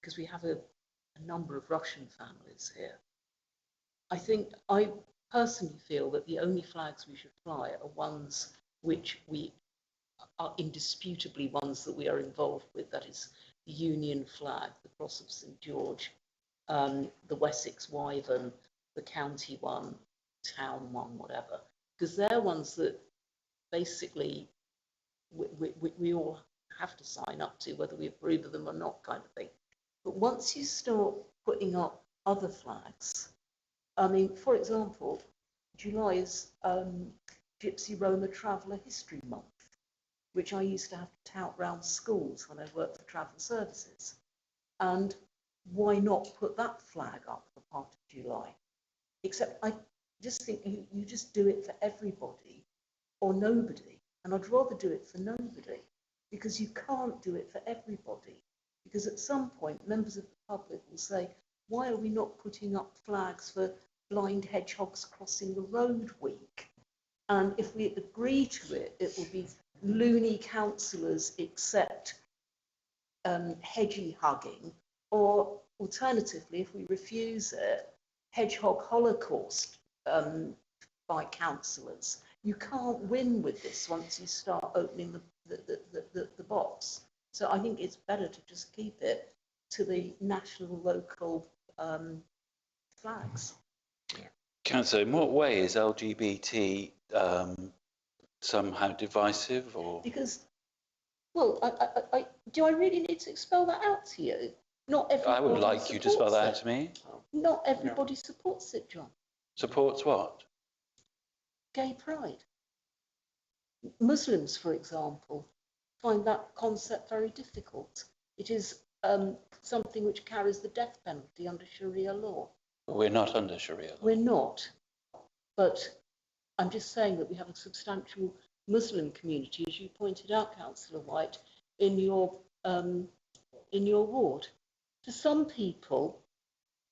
because we have a number of Russian families here. I personally feel that the only flags we should fly are ones which we are indisputably ones that we are involved with, that is the Union flag, the Cross of St George, the Wessex Wyvern, the county one, town one, whatever, because they're ones that basically we all have to sign up to, whether we approve of them or not, kind of thing. But once you start putting up other flags, I mean, for example, July is Gypsy Roma Traveller History Month, which I used to have to tout round schools when I worked for Travel Services. And why not put that flag up for part of July? Except I just think you just do it for everybody or nobody. And I'd rather do it for nobody, because you can't do it for everybody. Because at some point, members of the public will say, why are we not putting up flags for Blind Hedgehogs Crossing the Road Week? And if we agree to it, it will be loony councillors accept hedgie hugging, or alternatively, if we refuse it, hedgehog holocaust by councillors. You can't win with this once you start opening the box. So I think it's better to just keep it to the national, local flags. Councillor, in what way is LGBT somehow divisive, or? Because, well, do I really need to spell that out to you? Not everybody. I would like you to spell that out to me. Not everybody supports it, John. Supports what? Gay pride. Muslims, for example, find that concept very difficult. It is something which carries the death penalty under Sharia law. We're not under Sharia law. We're not. But I'm just saying that we have a substantial Muslim community, as you pointed out, Councillor White, in your ward. For some people,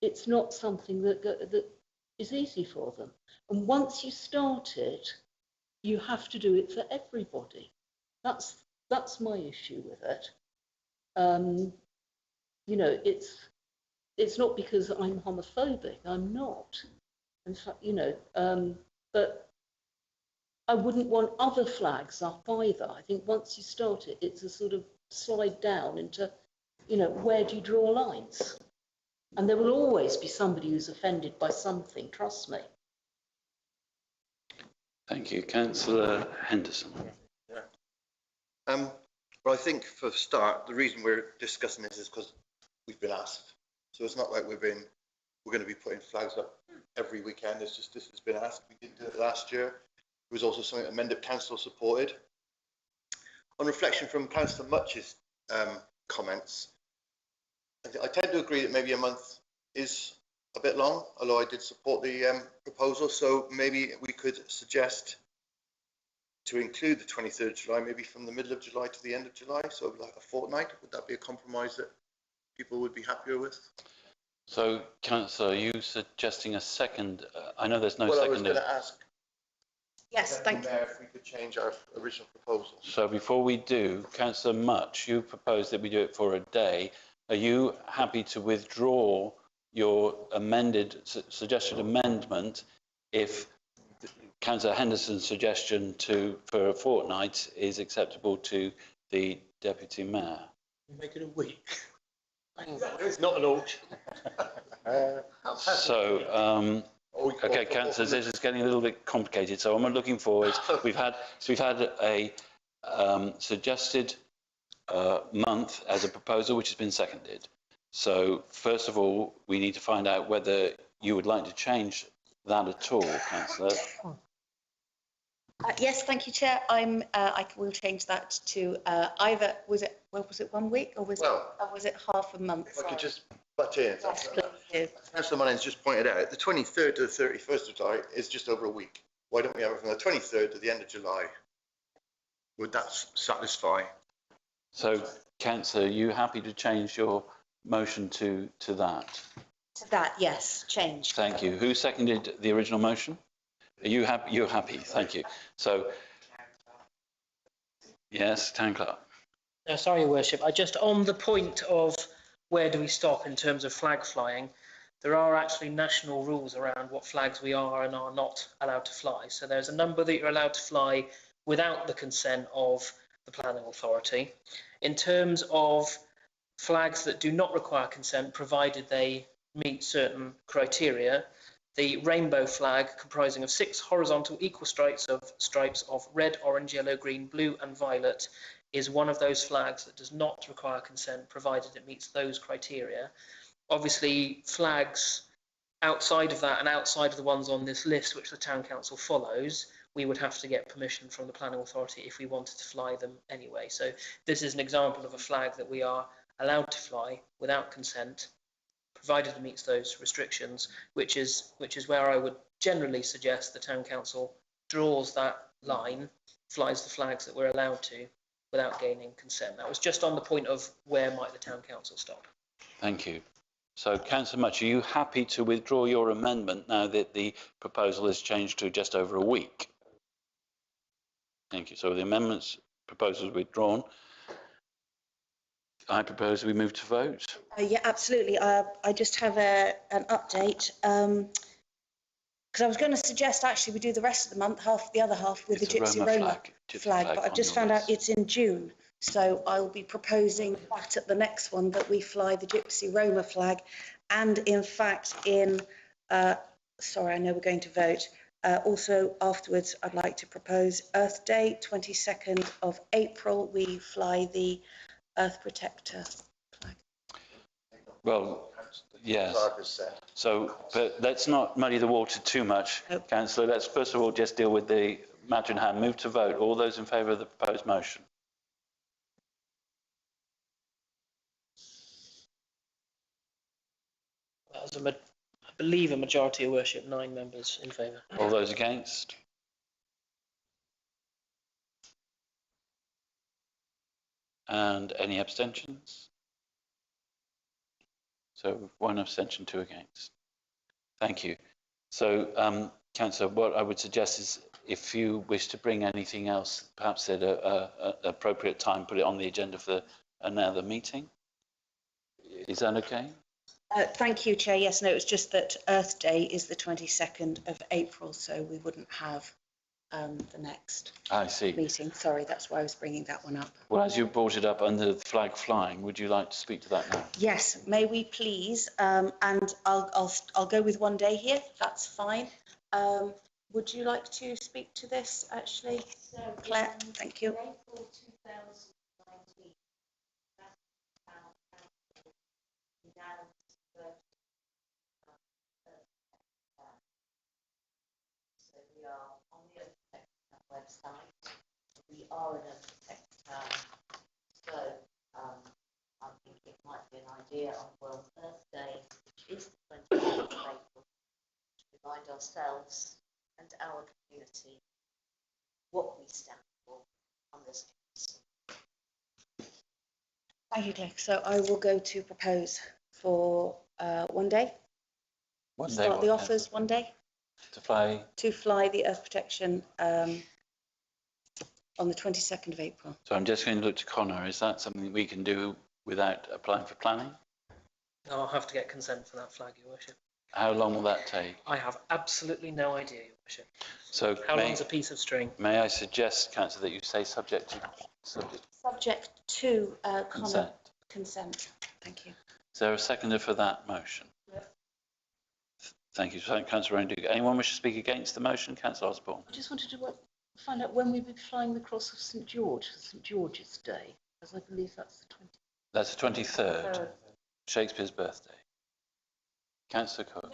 it's not something that is easy for them. And once you start it, you have to do it for everybody. That's my issue with it. You know, it's not because I'm homophobic. I'm not. In fact, you know, but I wouldn't want other flags up either. I think once you start it, it's a sort of slide down into, you know, where do you draw lines? And there will always be somebody who's offended by something, trust me. Thank you. Councillor Henderson. Yeah. Well, I think for the start, the reason we're discussing this is because we've been asked. So it's not like we're going to be putting flags up every weekend. It's just this has been asked. We didn't do it last year. It was also something that Mendip Council supported. On reflection from Councillor Much's comments, I tend to agree that maybe a month is a bit long, although I did support the proposal. So maybe we could suggest to include the 23rd of July, maybe from the middle of July to the end of July, so like a fortnight. Would that be a compromise that people would be happier with? So, Councillor, are you suggesting a second? I know there's no second. Well, I was going to ask. Yes, thank you. If we could change our original proposal. So before we do, Councillor Much, you proposed that we do it for a day. Are you happy to withdraw your suggested amendment if Councillor Henderson's suggestion for a fortnight is acceptable to the Deputy Mayor? Make it a week. It's not an auction. So, okay, councillors, this is getting a little bit complicated. So I'm looking forward. We've had a suggested month as a proposal, which has been seconded. So first of all, we need to find out whether you would like to change that at all, councillor. Yes, thank you, Chair. I will change that to either was it 1 week or was it half a month? If I could just butt in. Yes, please. Councillor Mullins just pointed out the 23rd to the 31st of July is just over a week. why don't we have it from the 23rd to the end of July? Would that satisfy? So, Councillor, are you happy to change your motion to that? To that, yes, change. Thank you. Who seconded the original motion? Are you happy? You're happy. Thank you. So, yes, Town Clerk. Sorry, Your Worship. I just, on the point of where do we stop in terms of flag flying, there are actually national rules around what flags we are and are not allowed to fly. So there's a number that you're allowed to fly without the consent of the planning authority. In terms of flags that do not require consent, provided they meet certain criteria, the rainbow flag, comprising of 6 horizontal equal stripes of red, orange, yellow, green, blue and violet, is one of those flags that does not require consent, provided it meets those criteria. Obviously, flags outside of that and outside of the ones on this list, which the Town Council follows, we would have to get permission from the planning authority if we wanted to fly them anyway. So this is an example of a flag that we are allowed to fly without consent, provided it meets those restrictions, which is where I would generally suggest the Town Council draws that line, flies the flags that we're allowed to without gaining consent. That was just on the point of where might the Town Council stop. Thank you. So, Councillor Much, are you happy to withdraw your amendment now that the proposal has changed to just over a week? Thank you. So the amendment's proposal is withdrawn. I propose we move to vote. Yeah, absolutely. I just have an update. Because I was going to suggest actually we do the rest of the month, the other half with the Gypsy Roma flag, but I've just found out it's in June. So I'll be proposing that at the next one, that we fly the Gypsy Roma flag. And in fact, sorry, I know we're going to vote. Also afterwards, I'd like to propose Earth Day, 22nd of April, we fly the Earth Protector flag. Well, yes. So, but let's not muddy the water too much, Councillor. Let's first of all just deal with the matter in hand. Move to vote. All those in favour of the proposed motion? That was I believe a majority of worship, 9 members in favour. All those against? And any abstentions? So 1 abstention, 2 against. Thank you. So, Councillor, what I would suggest is if you wish to bring anything else, perhaps at an appropriate time, put it on the agenda for another meeting. Is that okay? Thank you, Chair. Yes, no, it was just that Earth Day is the 22nd of April, so we wouldn't have the next meeting. Sorry, that's why I was bringing that one up. Well, as you brought it up under the flag flying, would you like to speak to that now? Yes, may we please? And I'll go with 1 day here. That's fine. Would you like to speak to this, actually, Claire? Thank you. April 2019. So we are on the Earth Protector website. We are an Earth Protector. So I think it might be an idea on World Earth Day, which is the 24th of April, to remind ourselves and our community what we stand for on this case. Thank you, Claire. So I will go to propose for 1 day. Start the offers 1 day. To fly? To fly the Earth Protection on the 22nd of April. So I'm just going to look to Connor. Is that something we can do without applying for planning? No, I'll have to get consent for that flag, Your Worship. How long will that take? I have absolutely no idea, Your Worship. So how long is a piece of string? May I suggest, Councillor, that you say subject to consent. Consent. Thank you. Is there a seconder for that motion? Yes. Thank you, Councillor Rowan. Anyone wish to speak against the motion? Councillor Osborne. I just wanted to find out when we'll be flying the Cross of St George, St George's Day, as I believe that's the 20th. That's the 23rd, Shakespeare's birthday. Councillor Cook.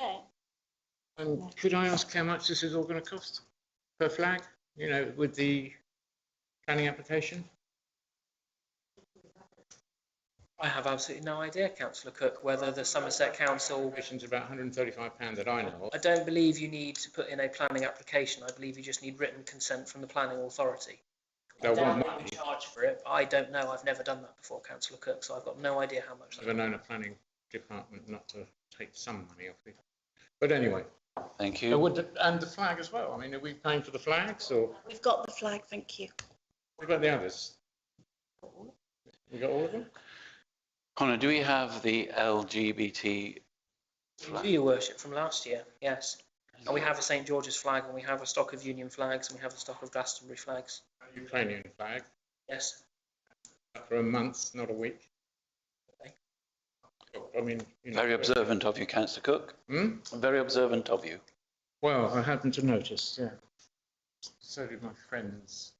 And could I ask how much this is all going to cost per flag, you know, with the planning application? I have absolutely no idea, Councillor Cook, whether the Somerset Council... It's about £135 that I know of. I don't believe you need to put in a planning application. I believe you just need written consent from the planning authority. They'll want They would charge for it, but I don't know. I've never done that before, Councillor Cook, so I've got no idea how much. I've never known a planning department not to take some money off it. But anyway. Thank you. And the flag as well. I mean, are we paying for the flags or? We've got the flag, thank you. What about the others? We got all of them? Connor, do we have the LGBT flag? Your worship, from last year, yes. And we have a St George's flag, and we have a stock of Union flags, and we have a stock of Glastonbury flags. A Ukrainian flag? Yes. For a month, not a week. Okay. I mean, you know, Very observant of you, Councillor Cook. Very observant of you. Well, I happened to notice, yeah. So did my friends.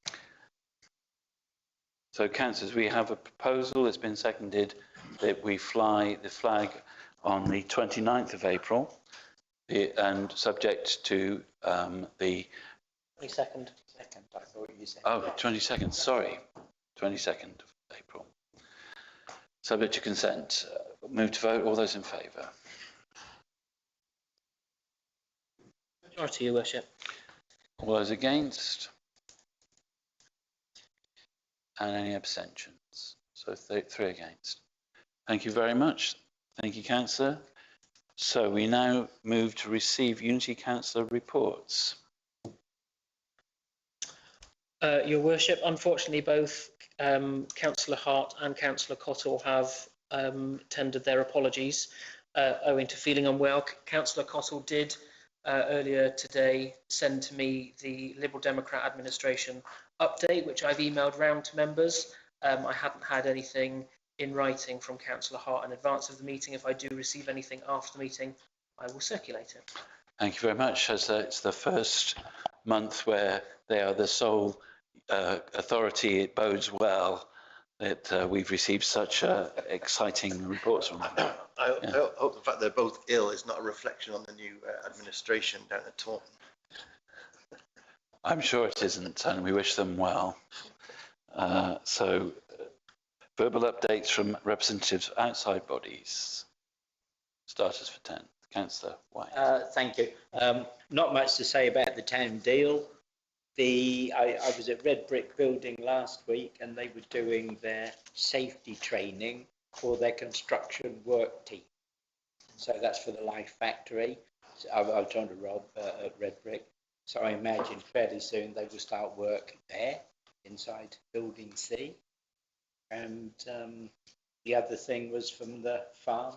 So, councillors, we have a proposal that's been seconded that we fly the flag on the 29th of April and subject to the... 22nd. I thought you said. Oh, 22nd, sorry. 22nd of April. Subject to consent. Move to vote. All those in favour? Majority, your worship. All those against? And any abstentions? So 3 against. Thank you very much. Thank you, Councillor. So we now move to receive Unity Councillor reports. Your worship, unfortunately, both Councillor Hart and Councillor Cottle have tendered their apologies owing to feeling unwell. Councillor Cottle did earlier today send to me the Liberal Democrat administration update, which I've emailed round to members. I hadn't had anything in writing from Councillor Hart in advance of the meeting. If I do receive anything after the meeting, I will circulate it. Thank you very much. As it's the first month where they are the sole authority, it bodes well that we've received such exciting reports from them. I hope the fact they're both ill is not a reflection on the new administration down at Taunton. I'm sure it isn't, and we wish them well. So, verbal updates from representatives of outside bodies. Starters for 10. Councillor White. Thank you. Not much to say about the town deal. I was at Red Brick Building last week, and they were doing their safety training for their construction work team. So that's for the Life Factory. So I was talking to Rob at Red Brick. So I imagine fairly soon they will start work there inside Building C. And the other thing was from the farm,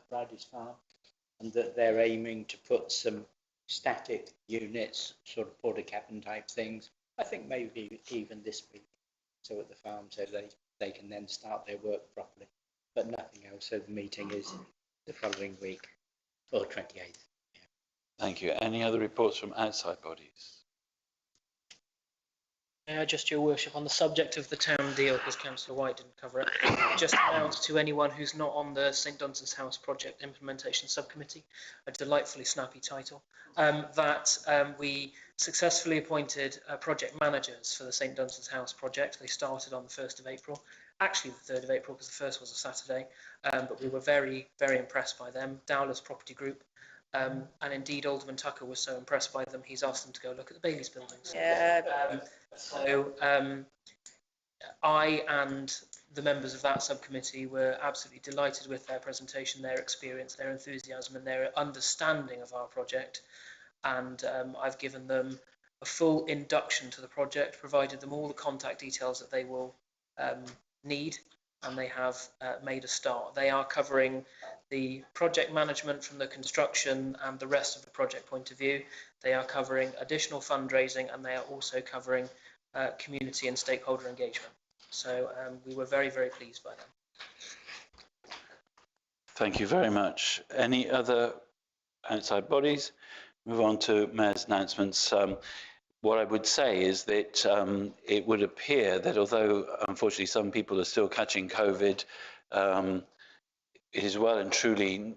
Bradley's farm, and that they're aiming to put some static units, sort of porta cabin type things, I think maybe even this week, so at the farm, so they can then start their work properly. But nothing else, so the meeting is the following week, or 28th. Yeah. Thank you. Any other reports from outside bodies? Just your worship, on the subject of the town deal, because Councillor White didn't cover it, just announce to anyone who's not on the St Dunstan's House Project Implementation Subcommittee, a delightfully snappy title, that we successfully appointed project managers for the St Dunstan's House project. They started on the 1st of April, actually the 3rd of April, because the 1st was a Saturday, but we were very, very impressed by them. Dowler's Property Group, and indeed Alderman Tucker was so impressed by them, he's asked them to go look at the Bailey's buildings. Yeah. I and the members of that subcommittee were absolutely delighted with their presentation, their experience, their enthusiasm and their understanding of our project. And I've given them a full induction to the project, provided them all the contact details that they will need, and they have made a start. They are covering the project management from the construction and the rest of the project point of view. They are covering additional fundraising, and they are also covering community and stakeholder engagement. So we were very, very pleased by them. Thank you very much. Any other outside bodies? Move on to Mayor's announcements. What I would say is that it would appear that although unfortunately some people are still catching COVID, it is well and truly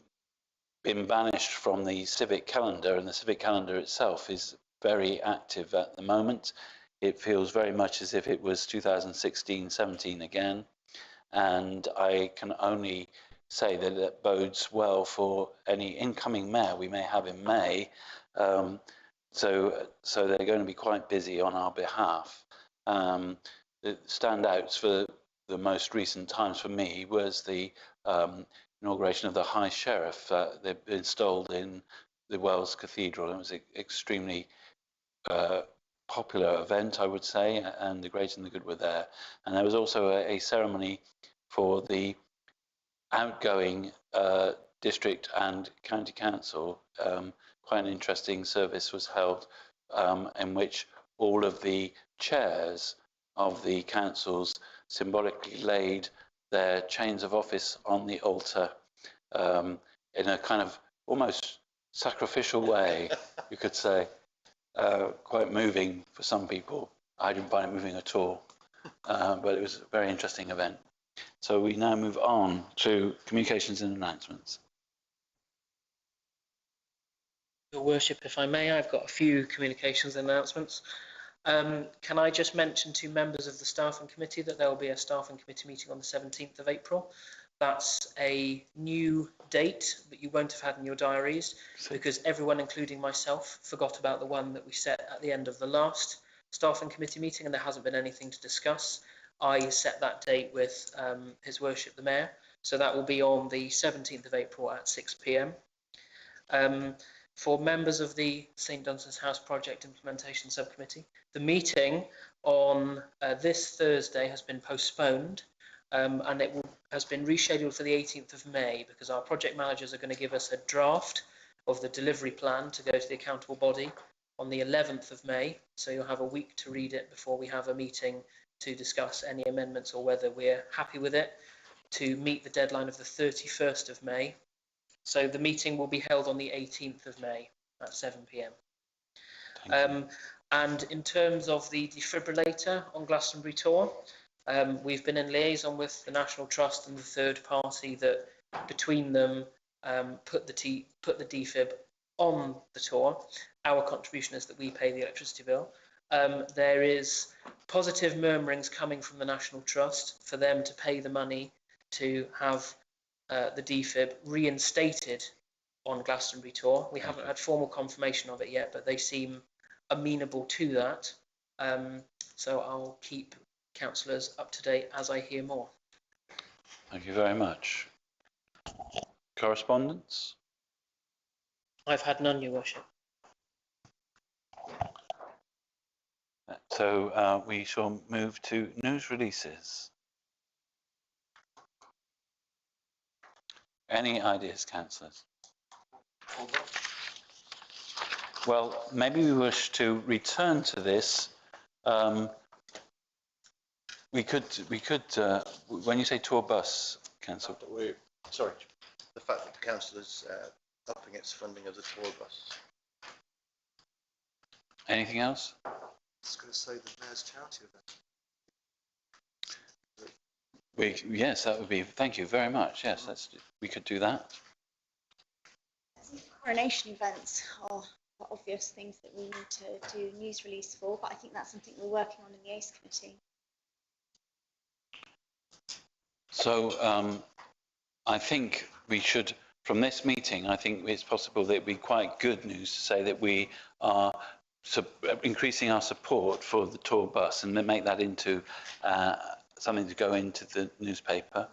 been banished from the civic calendar, and the civic calendar itself is very active at the moment. It feels very much as if it was 2016-17 again, and I can only say that it bodes well for any incoming mayor we may have in May. So they're going to be quite busy on our behalf. The standouts for the most recent times for me was the inauguration of the High Sheriff. They've been installed in the Wells Cathedral. It was an extremely popular event, I would say, and the great and the good were there. And there was also a ceremony for the outgoing district and county council. Quite an interesting service was held in which all of the chairs of the councils symbolically laid their chains of office on the altar in a kind of almost sacrificial way, you could say. Quite moving for some people. I didn't find it moving at all, but it was a very interesting event. So we now move on to communications and announcements. Your Worship, if I may, I've got a few communications and announcements. Can I just mention to members of the staffing committee that there will be a staffing committee meeting on the 17th of April. That's a new date that you won't have had in your diaries because everyone, including myself, forgot about the one that we set at the end of the last staffing committee meeting, and there hasn't been anything to discuss. I set that date with His Worship the Mayor, so that will be on the 17th of April at 6 p.m. For members of the St Dunstan's House Project Implementation Subcommittee, the meeting on this Thursday has been postponed. And it has been rescheduled for the 18th of May because our project managers are going to give us a draft of the delivery plan to go to the accountable body on the 11th of May. So you'll have a week to read it before we have a meeting to discuss any amendments or whether we're happy with it, to meet the deadline of the 31st of May. So the meeting will be held on the 18th of May at 7 p.m. And in terms of the defibrillator on Glastonbury Tour, we've been in liaison with the National Trust and the third party that between them put the defib on the tour. Our contribution is that we pay the electricity bill. There is positive murmurings coming from the National Trust for them to pay the money to have the defib reinstated on Glastonbury Tour. We haven't had formal confirmation of it yet, but they seem amenable to that. So I'll keep councillors up to date as I hear more. Thank you very much. Correspondence? I've had none, Your Worship. So we shall move to news releases. Any ideas, councillors? Well, maybe we wish to return to this. We could. When you say tour bus, council. Sorry, the fact that the council is upping its funding of the tour bus. Anything else? I was going to say the Mayor's charity event. Yes, that would be. Thank you very much. Yes, we could do that. Coronation events are obvious things that we need to do news release for, but I think that's something we're working on in the ACE committee. So I think we should, from this meeting, I think it's possible that it'd be quite good news to say that we are increasing our support for the tour bus and make that into something to go into the newspaper.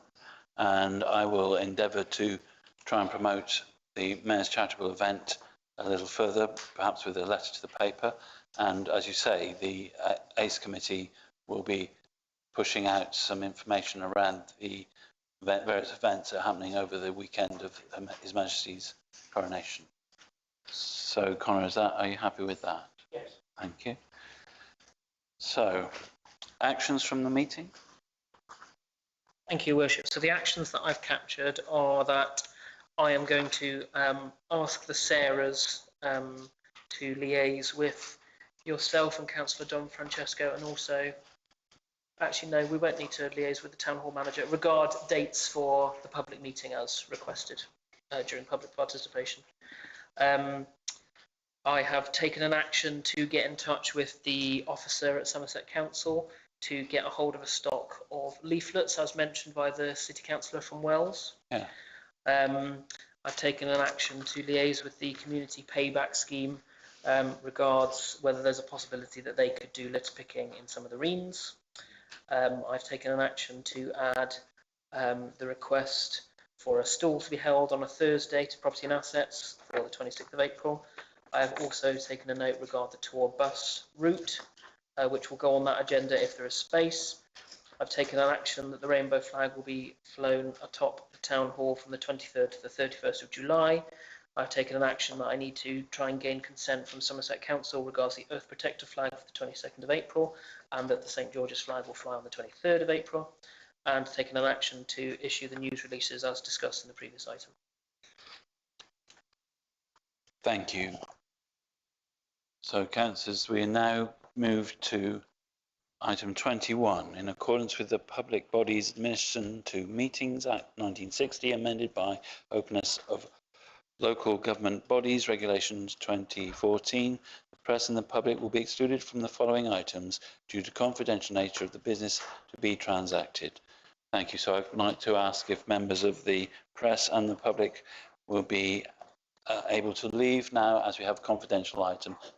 And I will endeavour to try and promote the Mayor's charitable event a little further, perhaps with a letter to the paper. And as you say, the ACE committee will be pushing out some information around the various events that are happening over the weekend of His Majesty's coronation. So, Conor, are you happy with that? Yes. Thank you. So, actions from the meeting? Thank you, Worship. So the actions that I've captured are that I am going to ask the Sarahs to liaise with yourself and Councillor Don Francesco, and also, actually no, we won't need to liaise with the Town Hall Manager, regard dates for the public meeting as requested during public participation. I have taken an action to get in touch with the officer at Somerset Council to get a hold of a stock of leaflets, as mentioned by the City Councillor from Wells. Yeah. I've taken an action to liaise with the community payback scheme regards whether there's a possibility that they could do litter picking in some of the reens. I've taken an action to add the request for a stall to be held on a Thursday to Property and Assets for the 26th of April. I have also taken a note regarding the tour bus route, which will go on that agenda if there is space. I've taken an action that the rainbow flag will be flown atop the town hall from the 23rd to the 31st of July. I've taken an action that I need to try and gain consent from Somerset Council regards the Earth Protector flag for the 22nd of April, and that the St George's flag will fly on the 23rd of April, and taken an action to issue the news releases as discussed in the previous item. Thank you. So, councillors, we now move to item 21. In accordance with the Public Bodies Admission to Meetings Act 1960, amended by Openness of Local Government Bodies Regulations 2014, the press and the public will be excluded from the following items due to confidential nature of the business to be transacted. Thank you. So I'd like to ask if members of the press and the public will be able to leave now, as we have a confidential item. Thank you.